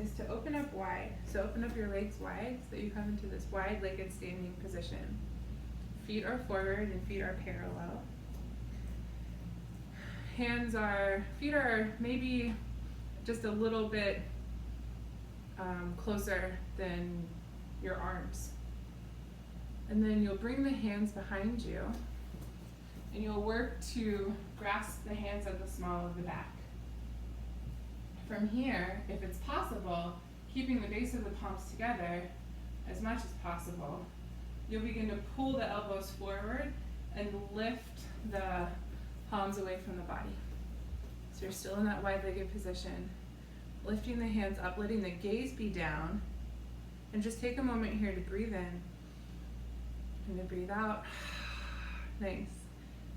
is to open up wide. So open up your legs wide so that you come into this wide-legged standing position. Feet are forward and feet are parallel. Feet are maybe just a little bit closer than your arms. And then you'll bring the hands behind you, and you'll work to grasp the hands at the small of the back. From here, if it's possible, keeping the base of the palms together as much as possible, you'll begin to pull the elbows forward and lift the palms away from the body. So you're still in that wide-legged position, lifting the hands up, letting the gaze be down, and just take a moment here to breathe in and to breathe out. Nice.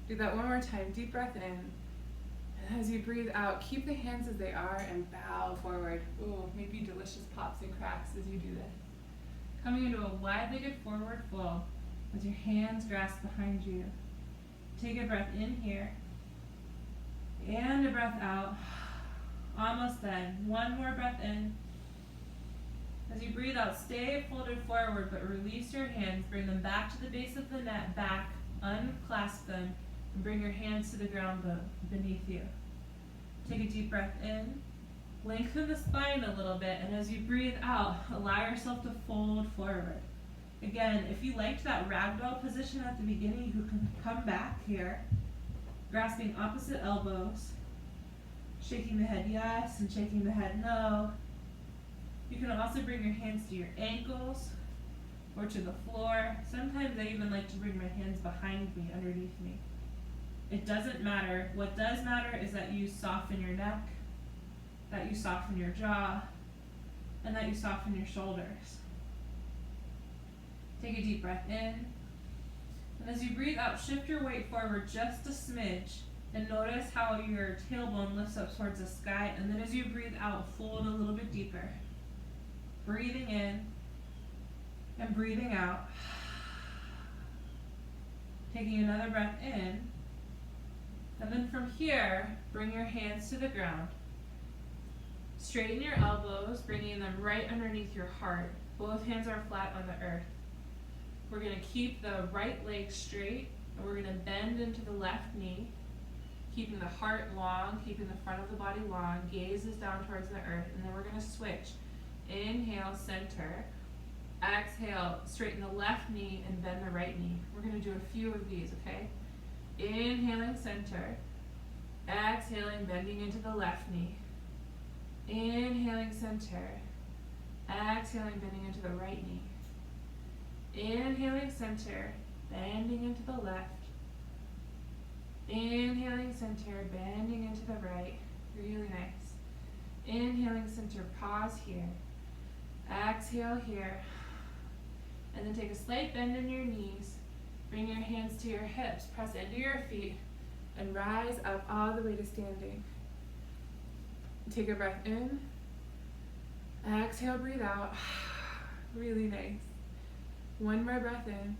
Do that one more time. Deep breath in. And as you breathe out, keep the hands as they are and bow forward. Ooh, maybe delicious pops and cracks as you do this. Coming into a wide-legged forward fold with your hands grasped behind you. Take a breath in here and a breath out. Almost done. One more breath in. As you breathe out, stay folded forward, but release your hands. Bring them back to the base of the mat, back, unclasp them, and bring your hands to the ground beneath you. Take a deep breath in. Lengthen the spine a little bit, and as you breathe out, allow yourself to fold forward. Again, if you liked that ragdoll position at the beginning, you can come back here, grasping opposite elbows, shaking the head yes and shaking the head no. You can also bring your hands to your ankles or to the floor. Sometimes I even like to bring my hands behind me, underneath me. It doesn't matter. What does matter is that you soften your neck, that you soften your jaw, and that you soften your shoulders. Take a deep breath in. And as you breathe out, shift your weight forward just a smidge and notice how your tailbone lifts up towards the sky. And then as you breathe out, fold a little bit deeper. Breathing in and breathing out. Taking another breath in. And then from here, bring your hands to the ground. Straighten your elbows, bringing them right underneath your heart. Both hands are flat on the earth. We're going to keep the right leg straight, and we're going to bend into the left knee, keeping the heart long, keeping the front of the body long. Gaze is down towards the earth, and then we're going to switch. Inhale, center. Exhale, straighten the left knee and bend the right knee. We're going to do a few of these, okay? Inhaling, center. Exhaling, bending into the left knee. Inhaling, center. Exhaling, bending into the right knee. Inhaling, center, bending into the left. Inhaling, center, bending into the right. Really nice. Inhaling, center, pause here. Exhale here. And then take a slight bend in your knees. Bring your hands to your hips. Press into your feet and rise up all the way to standing. Take a breath in. Exhale, breathe out. Really nice. One more breath in.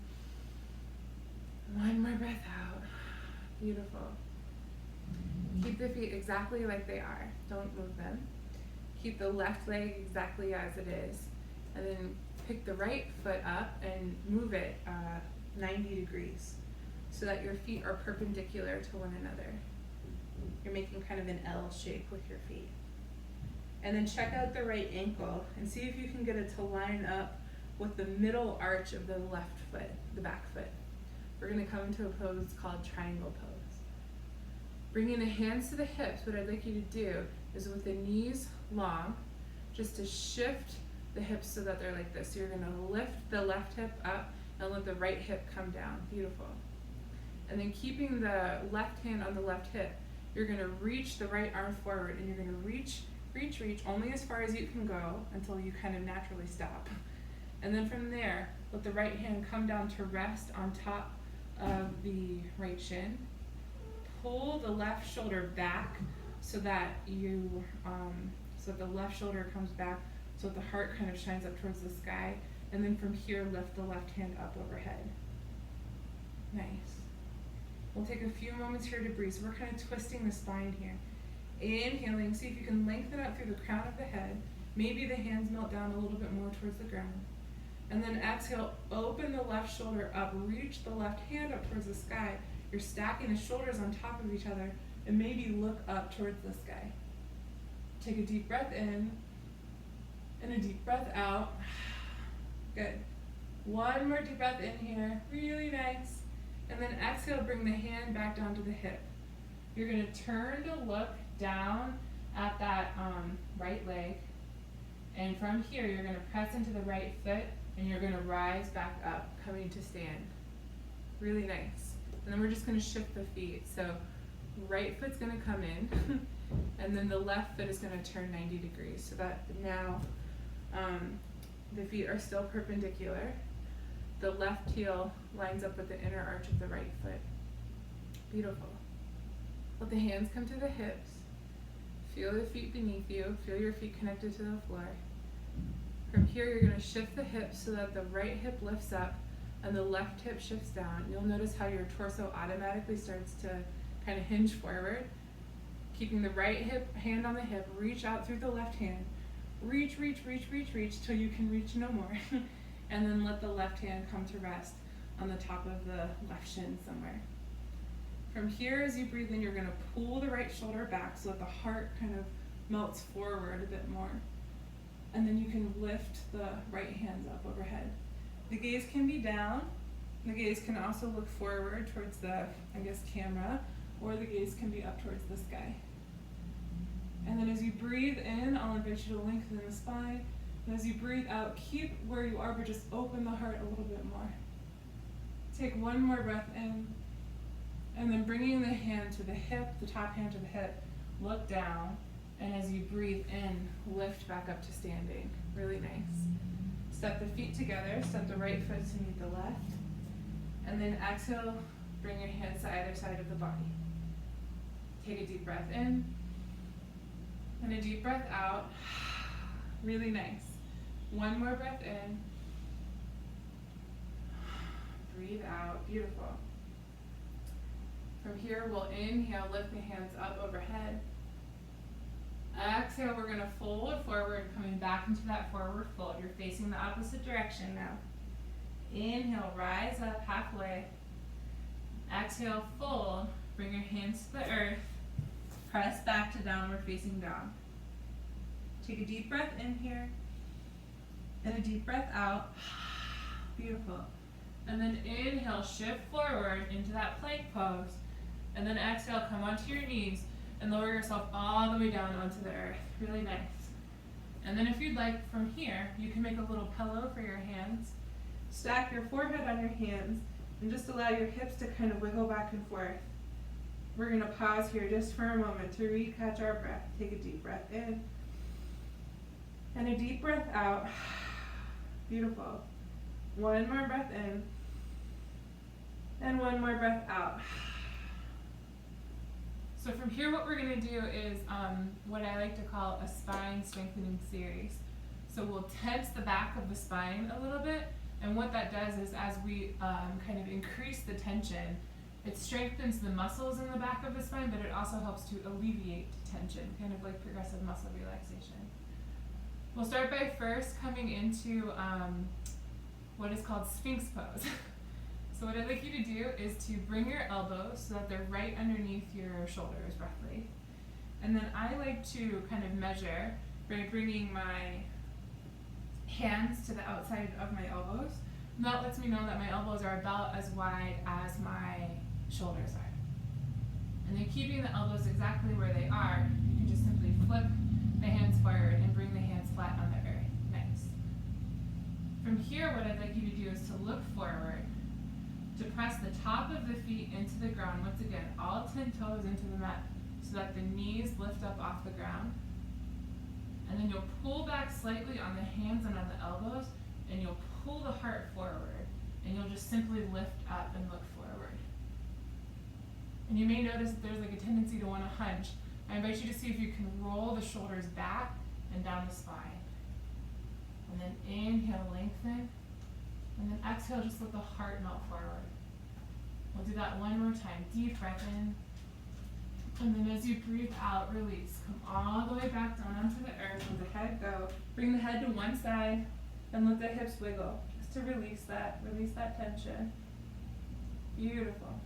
One more breath out. Beautiful. Keep the feet exactly like they are. Don't move them. Keep the left leg exactly as it is. And then pick the right foot up and move it 90 degrees so that your feet are perpendicular to one another. You're making kind of an L shape with your feet. And then check out the right ankle and see if you can get it to line up with the middle arch of the left foot, the back foot. We're going to come into a pose called triangle pose. Bringing the hands to the hips, what I'd like you to do is with the knees long, just to shift the hips so that they're like this. So you're going to lift the left hip up and let the right hip come down. Beautiful. And then keeping the left hand on the left hip, you're going to reach the right arm forward and you're going to reach only as far as you can go until you kind of naturally stop. And then from there, let the right hand come down to rest on top of the right shin. Pull the left shoulder back so that the left shoulder comes back so that the heart kind of shines up towards the sky. And then from here, lift the left hand up overhead. Nice. We'll take a few moments here to breathe. So we're kind of twisting the spine here. Inhaling, see if you can lengthen out through the crown of the head. Maybe the hands melt down a little bit more towards the ground. And then exhale, open the left shoulder up, reach the left hand up towards the sky. You're stacking the shoulders on top of each other and maybe look up towards the sky. Take a deep breath in And a deep breath out. Good. One more deep breath in here, really nice. And then exhale, bring the hand back down to the hip. You're gonna turn to look down at that right leg. And from here, you're gonna press into the right foot and you're gonna rise back up, coming to stand. Really nice. And then we're just gonna shift the feet. So right foot's gonna come in and then the left foot is gonna turn 90 degrees. So that now the feet are still perpendicular. The left heel lines up with the inner arch of the right foot. Beautiful. Let the hands come to the hips. Feel the feet beneath you. Feel your feet connected to the floor. From here, you're going to shift the hips so that the right hip lifts up and the left hip shifts down. You'll notice how your torso automatically starts to kind of hinge forward. Keeping the right hip, hand on the hip, reach out through the left hand. Reach, reach, reach, reach, reach till you can reach no more. And then let the left hand come to rest on the top of the left shin somewhere. From here, as you breathe in, you're going to pull the right shoulder back so that the heart kind of melts forward a bit more. And then you can lift the right hands up overhead. The gaze can be down. The gaze can also look forward towards the, camera, or the gaze can be up towards the sky. And then as you breathe in, I'll invite you to lengthen the spine. And as you breathe out, keep where you are, but just open the heart a little bit more. Take one more breath in, and then bringing the hand to the hip, the top hand to the hip, look down, and as you breathe in, lift back up to standing. Really nice. Step the feet together, step the right foot to meet the left, and then exhale, bring your hands to either side of the body. Take a deep breath in, and a deep breath out. Really nice. One more breath in. Breathe out. Beautiful. From here, we'll inhale, lift the hands up overhead. Exhale, we're going to fold forward, coming back into that forward fold. You're facing the opposite direction now. Inhale, rise up halfway. Exhale, fold. Bring your hands to the earth. Press back to downward facing dog. Take a deep breath in here. And a deep breath out. Beautiful. And then inhale, shift forward into that plank pose. And then exhale, come onto your knees and lower yourself all the way down onto the earth. Really nice. And then if you'd like, from here, you can make a little pillow for your hands. Stack your forehead on your hands and just allow your hips to kind of wiggle back and forth. We're going to pause here just for a moment to recatch our breath. Take a deep breath in and a deep breath out. Beautiful. One more breath in and one more breath out. So from here, what we're going to do is what I like to call a spine strengthening series. So we'll tense the back of the spine a little bit, and what that does is as we kind of increase the tension, it strengthens the muscles in the back of the spine, but it also helps to alleviate tension, kind of like progressive muscle relaxation. We'll start by first coming into what is called Sphinx pose. So what I'd like you to do is to bring your elbows so that they're right underneath your shoulders roughly. And then I like to kind of measure by bringing my hands to the outside of my elbows. And that lets me know that my elbows are about as wide as my shoulders are. And then keeping the elbows exactly where they are, you can just simply flip the hands forward and bring the hands flat on the earth. Nice. From here, what I'd like you to do is to look forward, to press the top of the feet into the ground. Once again, all 10 toes into the mat so that the knees lift up off the ground. And then you'll pull back slightly on the hands and on the elbows, and you'll pull the heart forward, and you'll just simply lift up and look forward. And you may notice that there's like a tendency to want to hunch. I invite you to see if you can roll the shoulders back and down the spine. And then inhale, lengthen. And then exhale, just let the heart melt forward. We'll do that one more time. Deep breath in. And then as you breathe out, release. Come all the way back down onto the earth. Let the head go. Bring the head to one side and let the hips wiggle. Just to release that tension. Beautiful.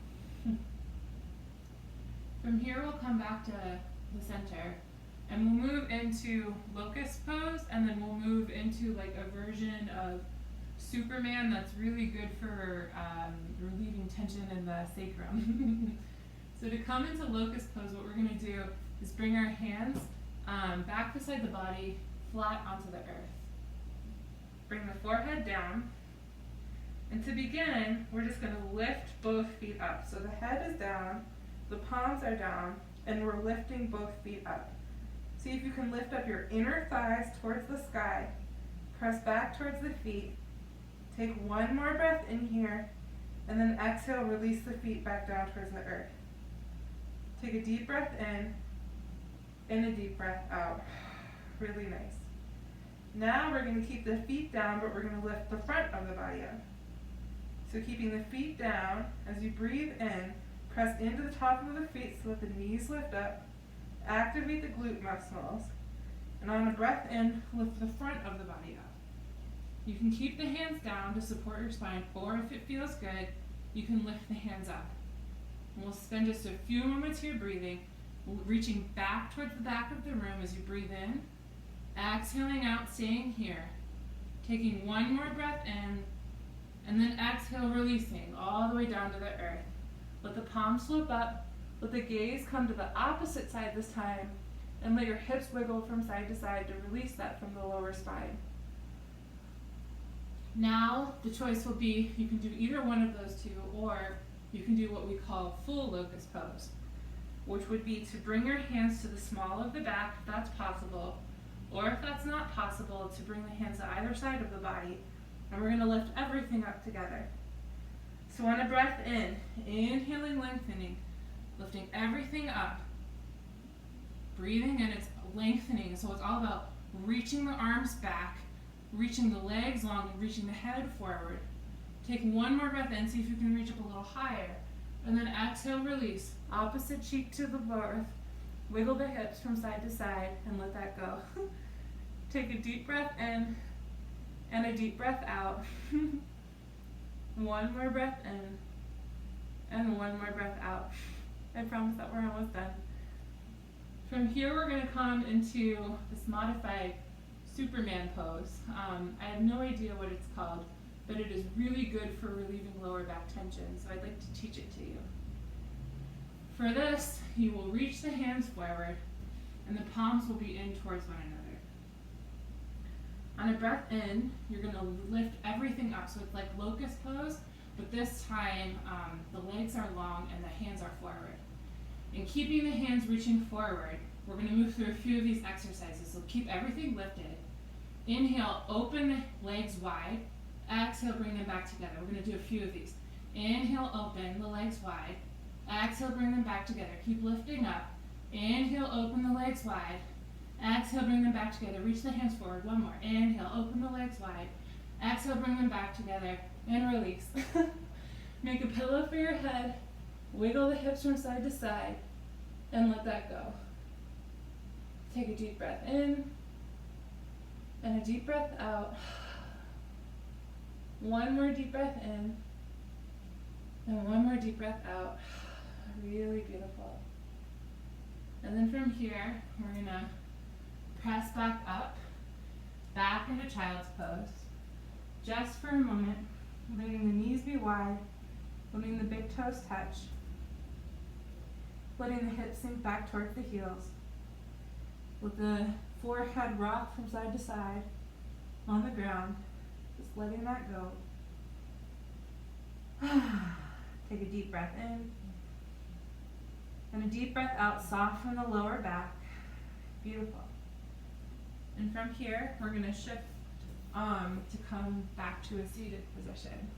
From here, we'll come back to the center. And we'll move into locust pose, and then we'll move into like a version of Superman that's really good for relieving tension in the sacrum. So to come into locust pose, what we're going to do is bring our hands back beside the body, flat onto the earth. Bring the forehead down. And to begin, we're just going to lift both feet up. So the head is down, the palms are down, and we're lifting both feet up. See if you can lift up your inner thighs towards the sky. Press back towards the feet. Take one more breath in here, and then exhale, release the feet back down towards the earth. Take a deep breath in, and a deep breath out. Really nice. Now we're going to keep the feet down, but we're going to lift the front of the body up. So keeping the feet down, as you breathe in, press into the top of the feet so that the knees lift up. Activate the glute muscles. And on a breath in, lift the front of the body up. You can keep the hands down to support your spine, or if it feels good, you can lift the hands up. And we'll spend just a few moments here breathing, reaching back towards the back of the room as you breathe in, exhaling out, staying here. Taking one more breath in, and then exhale, releasing all the way down to the earth. Let the palms slope up, let the gaze come to the opposite side this time, and let your hips wiggle from side to side to release that from the lower spine. Now, the choice will be, you can do either one of those two, or you can do what we call full locust pose, which would be to bring your hands to the small of the back, if that's possible, or if that's not possible, to bring the hands to either side of the body, and we're going to lift everything up together. So on a breath in, inhaling, lengthening, lifting everything up. Breathing in, it's lengthening, so it's all about reaching the arms back, reaching the legs long, and reaching the head forward. Take one more breath in, see if you can reach up a little higher. And then exhale, release. Opposite cheek to the earth. Wiggle the hips from side to side and let that go. Take a deep breath in and a deep breath out. One more breath in and one more breath out. I promise that we're almost done. From here, we're going to come into this modified Superman pose. I have no idea what it's called, but it is really good for relieving lower back tension, so I'd like to teach it to you. For this, you will reach the hands forward, and the palms will be in towards one another. On a breath in, you're going to lift everything up, so it's like locust pose, but this time the legs are long and the hands are forward. And keeping the hands reaching forward, we're going to move through a few of these exercises, so keep everything lifted. Inhale, open the legs wide. Exhale, bring them back together. We're going to do a few of these. Inhale, open the legs wide. Exhale, bring them back together. Keep lifting up. Inhale, open the legs wide. Exhale, bring them back together. Reach the hands forward. One more. Inhale, open the legs wide. Exhale, bring them back together. And release. Make a pillow for your head. Wiggle the hips from side to side. And let that go. Take a deep breath in. And a deep breath out. One more deep breath in. And one more deep breath out. Really beautiful. And then from here, we're going to press back up, back into child's pose. Just for a moment, letting the knees be wide, letting the big toes touch, letting the hips sink back towards the heels. Let the forehead rock from side to side on the ground, just letting that go. Take a deep breath in, and a deep breath out, soften the lower back. Beautiful. And from here, we're going to shift to come back to a seated position.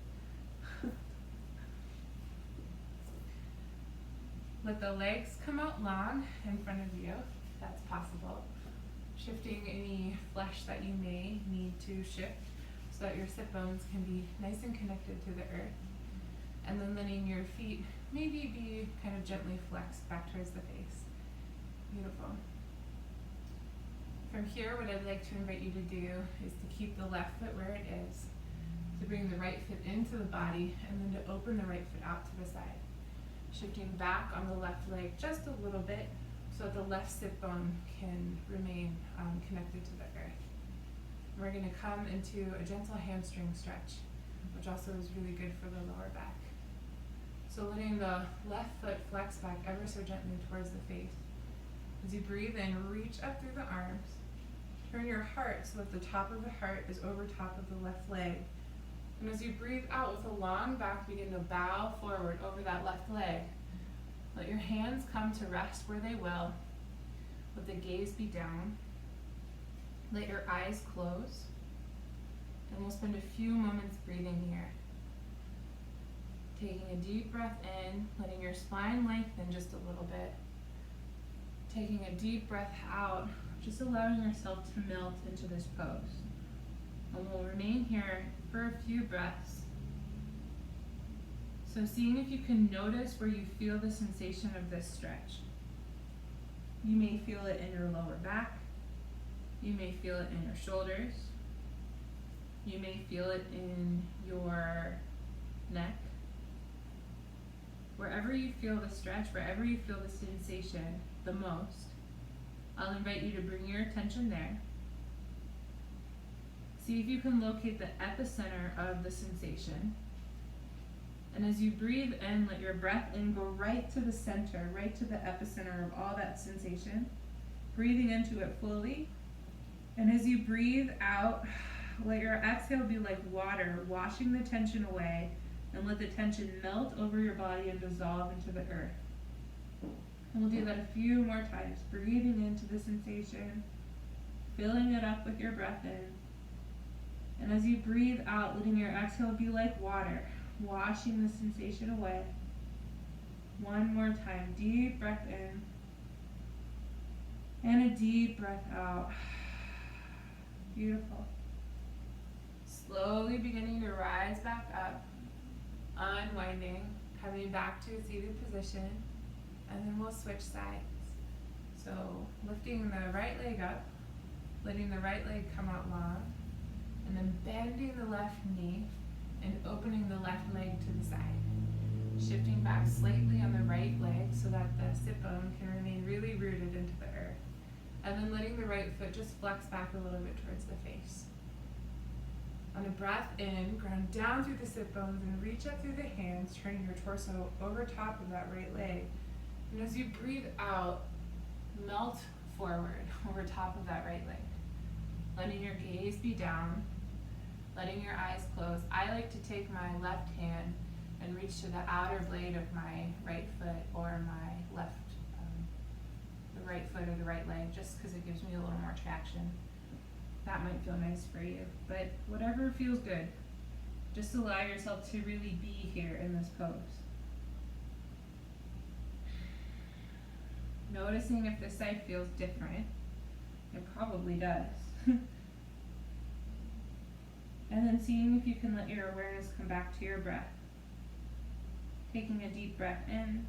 Let the legs come out long in front of you, if that's possible. Shifting any flesh that you may need to shift so that your sit bones can be nice and connected to the earth. And then letting your feet maybe be kind of gently flexed back towards the face. Beautiful. From here, what I'd like to invite you to do is to keep the left foot where it is, to bring the right foot into the body, and then to open the right foot out to the side. Shifting back on the left leg just a little bit so that the left sit bone can remain connected to the earth. And we're going to come into a gentle hamstring stretch, which also is really good for the lower back. So letting the left foot flex back ever so gently towards the face. As you breathe in, reach up through the arms. Turn your heart so that the top of the heart is over top of the left leg. And as you breathe out with a long back, begin to bow forward over that left leg. Let your hands come to rest where they will. Let the gaze be down. Let your eyes close. And we'll spend a few moments breathing here. Taking a deep breath in, letting your spine lengthen just a little bit. Taking a deep breath out, just allowing yourself to melt into this pose. And we'll remain here for a few breaths. So seeing if you can notice where you feel the sensation of this stretch. You may feel it in your lower back. You may feel it in your shoulders. You may feel it in your neck. Wherever you feel the stretch, wherever you feel the sensation the most, I'll invite you to bring your attention there. See if you can locate the epicenter of the sensation. And as you breathe in, let your breath in go right to the center, right to the epicenter of all that sensation, breathing into it fully. And as you breathe out, let your exhale be like water, washing the tension away, and let the tension melt over your body and dissolve into the earth. And we'll do that a few more times, breathing into the sensation, filling it up with your breath in. And as you breathe out, letting your exhale be like water, washing the sensation away. One more time, deep breath in, and a deep breath out. Beautiful. Slowly beginning to rise back up, unwinding, coming back to a seated position, and then we'll switch sides. So lifting the right leg up, letting the right leg come out long, and then bending the left knee and opening the left leg to the side. Shifting back slightly on the right leg so that the sit bone can remain really rooted into the earth. And then letting the right foot just flex back a little bit towards the face. On a breath in, ground down through the sit bones and reach up through the hands, turning your torso over top of that right leg. And as you breathe out, melt forward over top of that right leg. Letting your gaze be down, letting your eyes close. I like to take my left hand and reach to the outer blade of my right foot or my left, the right foot or the right leg, just because it gives me a little more traction. That might feel nice for you, but whatever feels good. Just allow yourself to really be here in this pose. Noticing if this side feels different. It probably does. And then seeing if you can let your awareness come back to your breath. Taking a deep breath in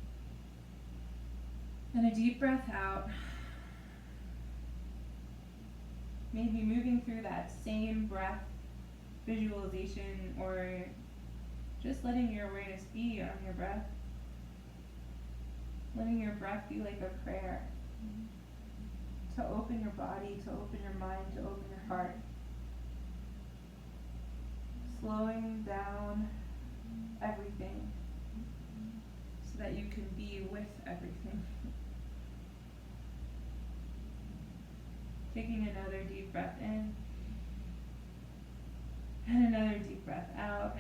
and a deep breath out. Maybe moving through that same breath visualization or just letting your awareness be on your breath. Letting your breath be like a prayer. To open your body, to open your mind, to open your heart. Slowing down everything so that you can be with everything. Taking another deep breath in and another deep breath out.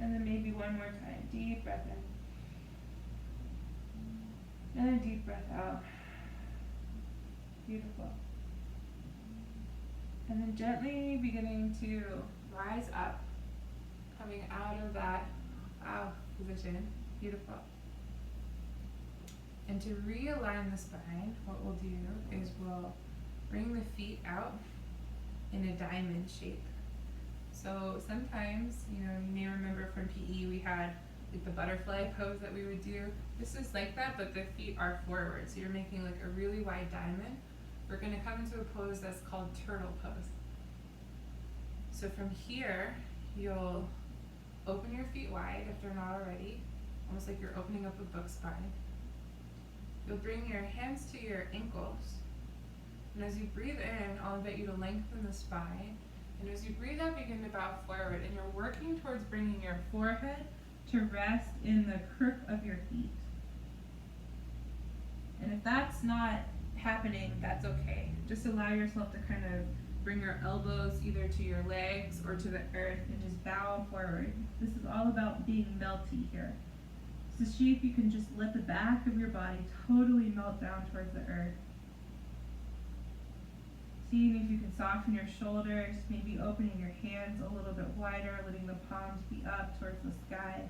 And then maybe one more time. Deep breath in and a deep breath out. Beautiful. And then gently beginning to rise up, coming out of that position. Beautiful. And to realign the spine, what we'll do is we'll bring the feet out in a diamond shape. So sometimes, you may remember from PE we had like the butterfly pose that we would do. This is like that, but the feet are forward. So you're making like a really wide diamond. We're going to come into a pose that's called turtle pose. So from here, you'll open your feet wide if they're not already, almost like you're opening up a book spine. You'll bring your hands to your ankles. And as you breathe in, I'll invite you to lengthen the spine. And as you breathe out, begin to bow forward. And you're working towards bringing your forehead to rest in the crook of your feet. And if that's not happening, that's okay. Just allow yourself to kind of bring your elbows either to your legs or to the earth and just bow forward. This is all about being melty here. So see if you can just let the back of your body totally melt down towards the earth. Seeing if you can soften your shoulders, maybe opening your hands a little bit wider, letting the palms be up towards the sky.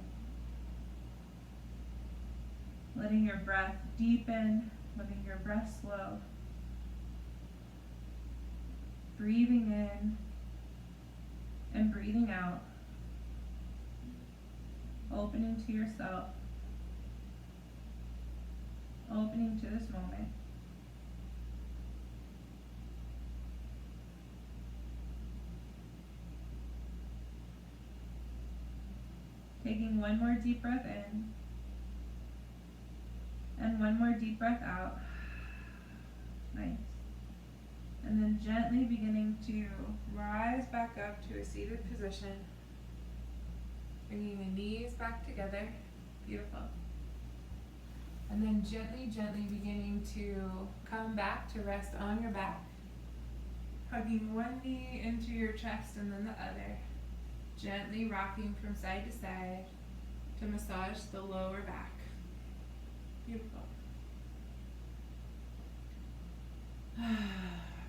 Letting your breath deepen, letting your breath slow. Breathing in and breathing out. Opening to yourself. Opening to this moment. Taking one more deep breath in. And one more deep breath out. Nice. And then gently beginning to rise back up to a seated position. Bringing the knees back together. Beautiful. And then gently beginning to come back to rest on your back. Hugging one knee into your chest and then the other. Gently rocking from side to side to massage the lower back. Beautiful.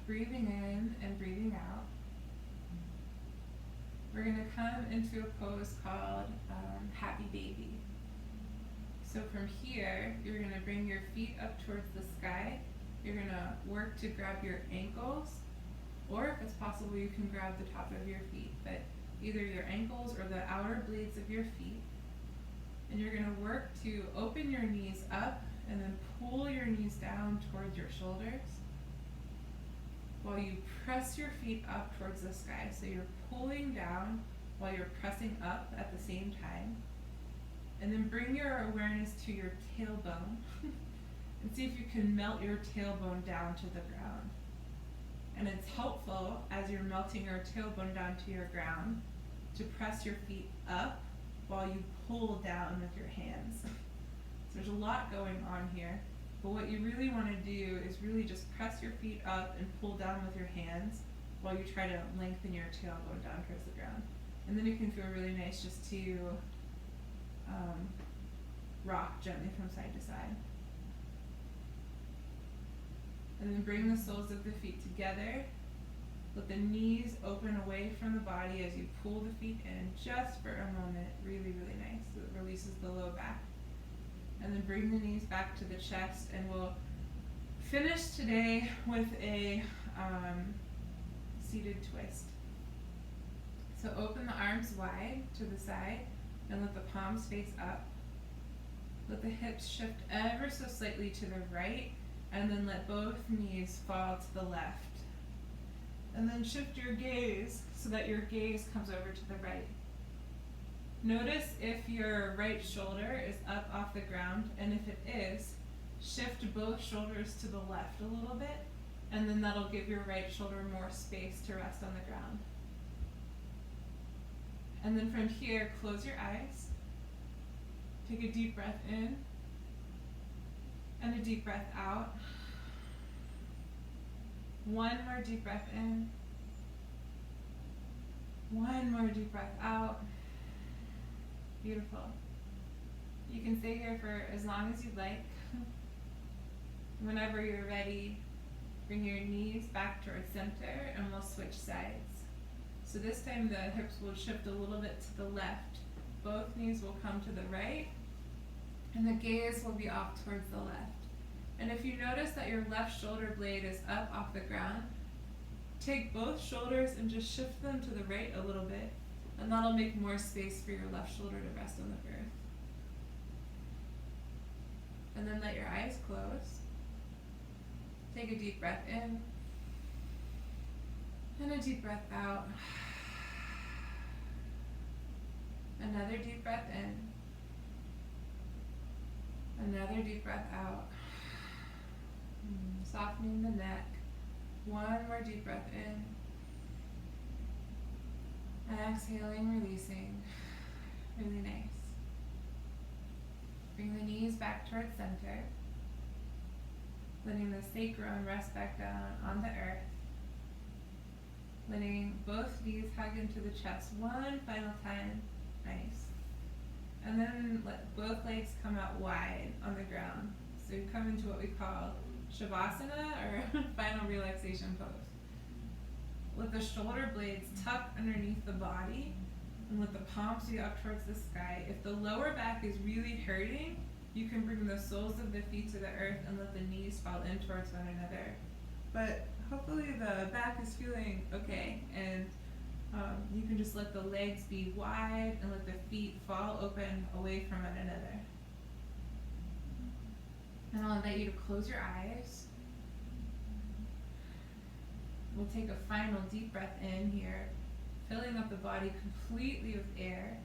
Breathing in and breathing out. We're going to come into a pose called Happy Baby. So from here, you're going to bring your feet up towards the sky. You're going to work to grab your ankles, or if it's possible, you can grab the top of your feet, but either your ankles or the outer blades of your feet. And you're going to work to open your knees up and then pull your knees down towards your shoulders while you press your feet up towards the sky. So you're pulling down while you're pressing up at the same time. And then bring your awareness to your tailbone and see if you can melt your tailbone down to the ground. And it's helpful as you're melting your tailbone down to your ground to press your feet up while you pull down with your hands. So there's a lot going on here, but what you really want to do is really just press your feet up and pull down with your hands while you try to lengthen your tailbone down towards the ground. And then it can feel really nice just to rock gently from side to side. And then bring the soles of the feet together. Let the knees open away from the body as you pull the feet in just for a moment. Really nice. So it releases the low back. And then bring the knees back to the chest, and we'll finish today with a seated twist. So open the arms wide to the side and let the palms face up. Let the hips shift ever so slightly to the right, and then let both knees fall to the left. And then shift your gaze so that your gaze comes over to the right. Notice if your right shoulder is up off the ground, and if it is, shift both shoulders to the left a little bit, and then that'll give your right shoulder more space to rest on the ground. And then from here, close your eyes. Take a deep breath in and a deep breath out. One more deep breath in. One more deep breath out. Beautiful. You can stay here for as long as you'd like. Whenever you're ready, bring your knees back towards center and we'll switch sides. So this time the hips will shift a little bit to the left. Both knees will come to the right and the gaze will be off towards the left. And if you notice that your left shoulder blade is up off the ground, take both shoulders and just shift them to the right a little bit, and that'll make more space for your left shoulder to rest on the earth. And then let your eyes close. Take a deep breath in and a deep breath out. Another deep breath in. Another deep breath out. Softening the neck. One more deep breath in. Exhaling, releasing. Really nice. Bring the knees back towards center. Letting the sacrum rest back down on the earth. Letting both knees hug into the chest one final time. Nice. And then let both legs come out wide on the ground. So you come into what we call Shavasana, or final relaxation pose. Let the shoulder blades tuck underneath the body and let the palms be up towards the sky. If the lower back is really hurting, you can bring the soles of the feet to the earth and let the knees fall in towards one another. But hopefully the back is feeling okay, and you can just let the legs be wide and let the feet fall open away from one another. And I'll invite you to close your eyes. We'll take a final deep breath in here, filling up the body completely with air.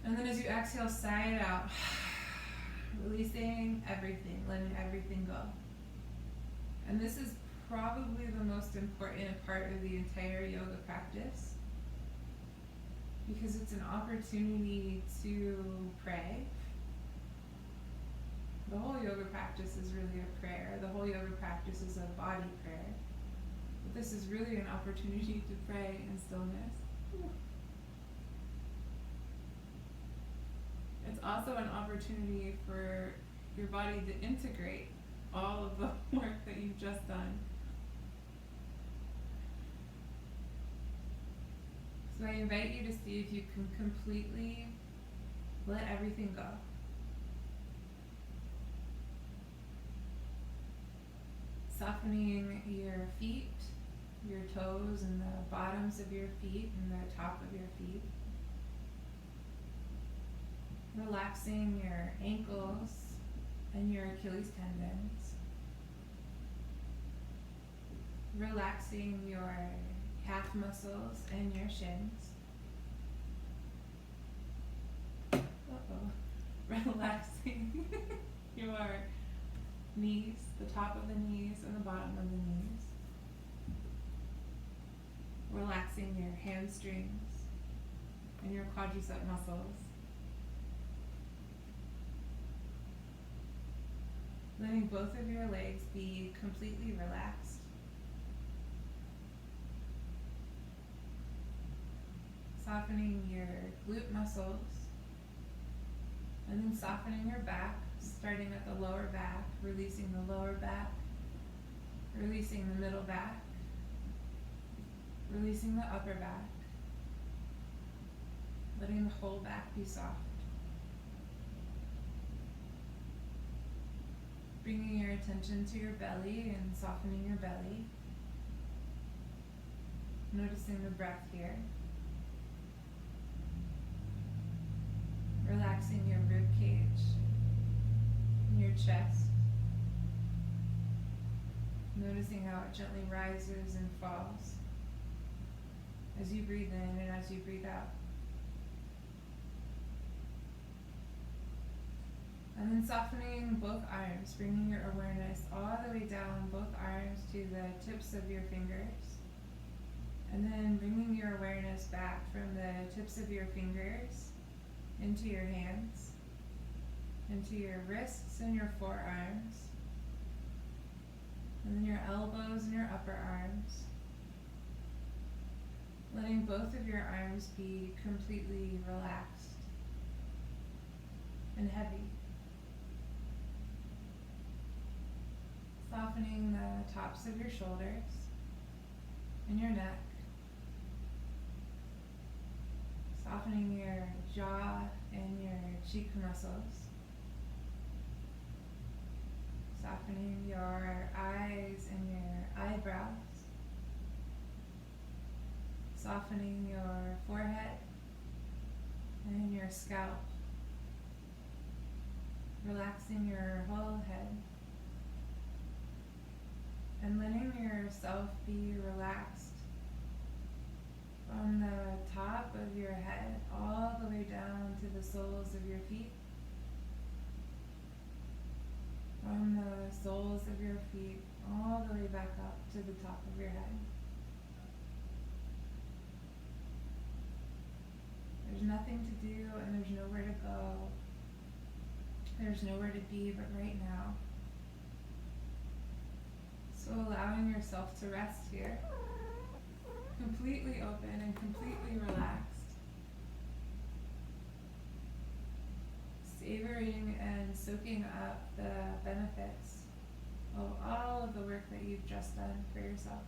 And then as you exhale, sigh it out, releasing everything, letting everything go. And this is probably the most important part of the entire yoga practice, because it's an opportunity to pray. The whole yoga practice is really a prayer. The whole yoga practice is a body prayer. But this is really an opportunity to pray in stillness. It's also an opportunity for your body to integrate all of the work that you've just done. So I invite you to see if you can completely let everything go. Softening your feet, your toes and the bottoms of your feet and the top of your feet. Relaxing your ankles and your Achilles tendons. Relaxing your calf muscles and your shins. Relaxing your knees, the top of the knees and the bottom of the knees. Relaxing your hamstrings and your quadricep muscles. Letting both of your legs be completely relaxed. Softening your glute muscles, and then softening your back, starting at the lower back, releasing the lower back, releasing the middle back, releasing the upper back, letting the whole back be soft. Bringing your attention to your belly and softening your belly. Noticing the breath here. Relaxing your rib cage, your chest. Noticing how it gently rises and falls as you breathe in and as you breathe out. And then softening both arms, bringing your awareness all the way down both arms to the tips of your fingers. And then bringing your awareness back from the tips of your fingers into your hands, into your wrists and your forearms, and then your elbows and your upper arms. Letting both of your arms be completely relaxed and heavy. Softening the tops of your shoulders and your neck. Softening your jaw and your cheek muscles. Softening your eyes and your eyebrows. Softening your forehead and your scalp. Relaxing your whole head. And letting yourself be relaxed from the top of your head all the way down to the soles of your feet. from the soles of your feet all the way back up to the top of your head. There's nothing to do and there's nowhere to go. There's nowhere to be but right now. So allowing yourself to rest here, completely open and completely relaxed. Savoring and soaking up the benefits of all of the work that you've just done for yourself.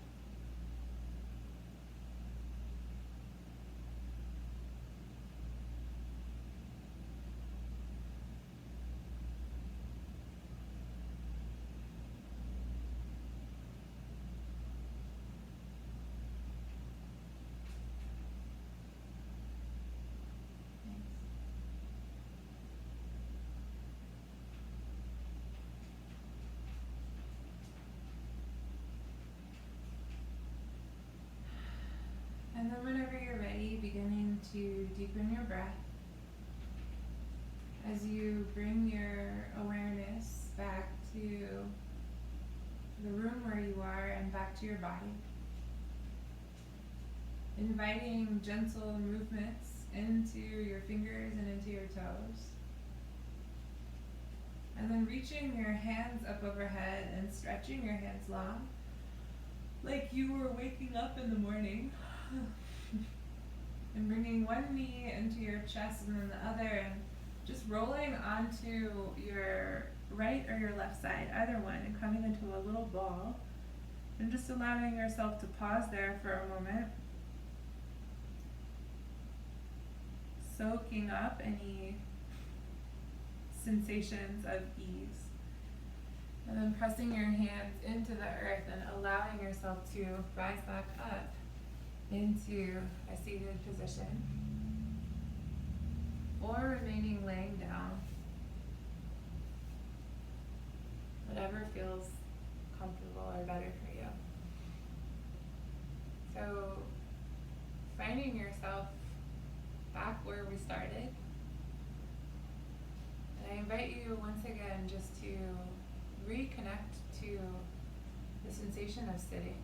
And then whenever you're ready, beginning to deepen your breath as you bring your awareness back to the room where you are and back to your body. Inviting gentle movements into your fingers and into your toes. And then reaching your hands up overhead and stretching your hands long, like you were waking up in the morning. And bringing one knee into your chest and then the other, and just rolling onto your right or your left side, either one, and coming into a little ball. And just allowing yourself to pause there for a moment. Soaking up any sensations of ease. And then pressing your hands into the earth and allowing yourself to rise back up into a seated position, or remaining laying down, whatever feels comfortable or better for you. So finding yourself back where we started, and I invite you once again just to reconnect to the sensation of sitting.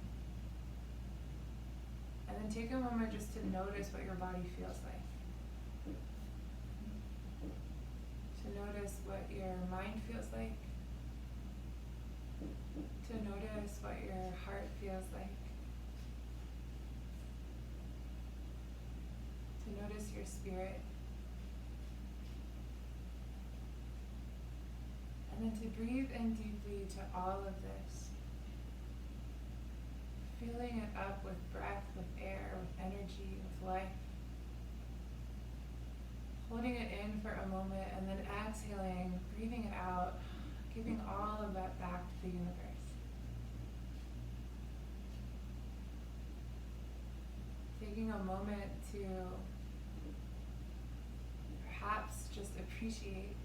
And then take a moment just to notice what your body feels like. To notice what your mind feels like. To notice what your heart feels like. To notice your spirit. And then to breathe in deeply to all of this. Filling it up with breath, with air, with energy, with life. Holding it in for a moment and then exhaling, breathing it out, giving all of that back to the universe. Taking a moment to perhaps just appreciate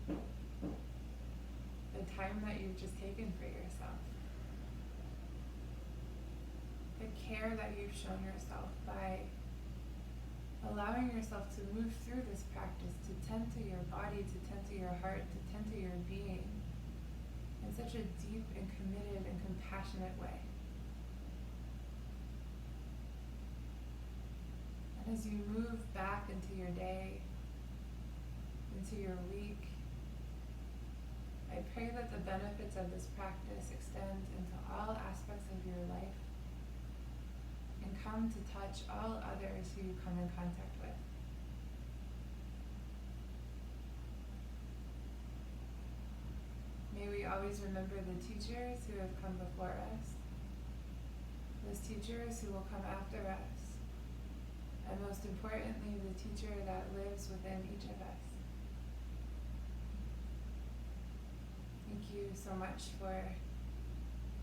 the time that you've just taken for yourself. The care that you've shown yourself by allowing yourself to move through this practice, to tend to your body, to tend to your heart, to tend to your being in such a deep and committed and compassionate way. And as you move back into your day, into your week, I pray that the benefits of this practice extend into all aspects of your life and come to touch all others who you come in contact with. May we always remember the teachers who have come before us, those teachers who will come after us, and most importantly, the teacher that lives within each of us. Thank you so much for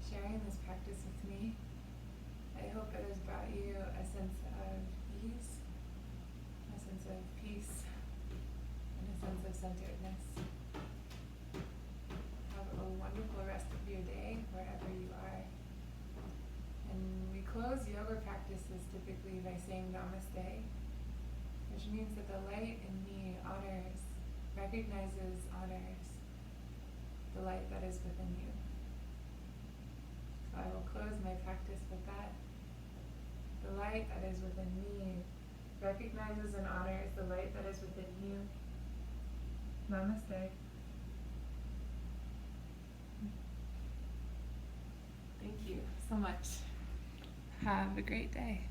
sharing this practice with me. I hope it has brought you a sense of ease, a sense of peace, and a sense of centeredness. Have a wonderful rest of your day, wherever you are. And we close yoga practices typically by saying Namaste, which means that the light in me honors, recognizes, honors the light that is within you. So I will close my practice with that. The light that is within me recognizes and honors the light that is within you. Namaste. Thank you so much. Have a great day.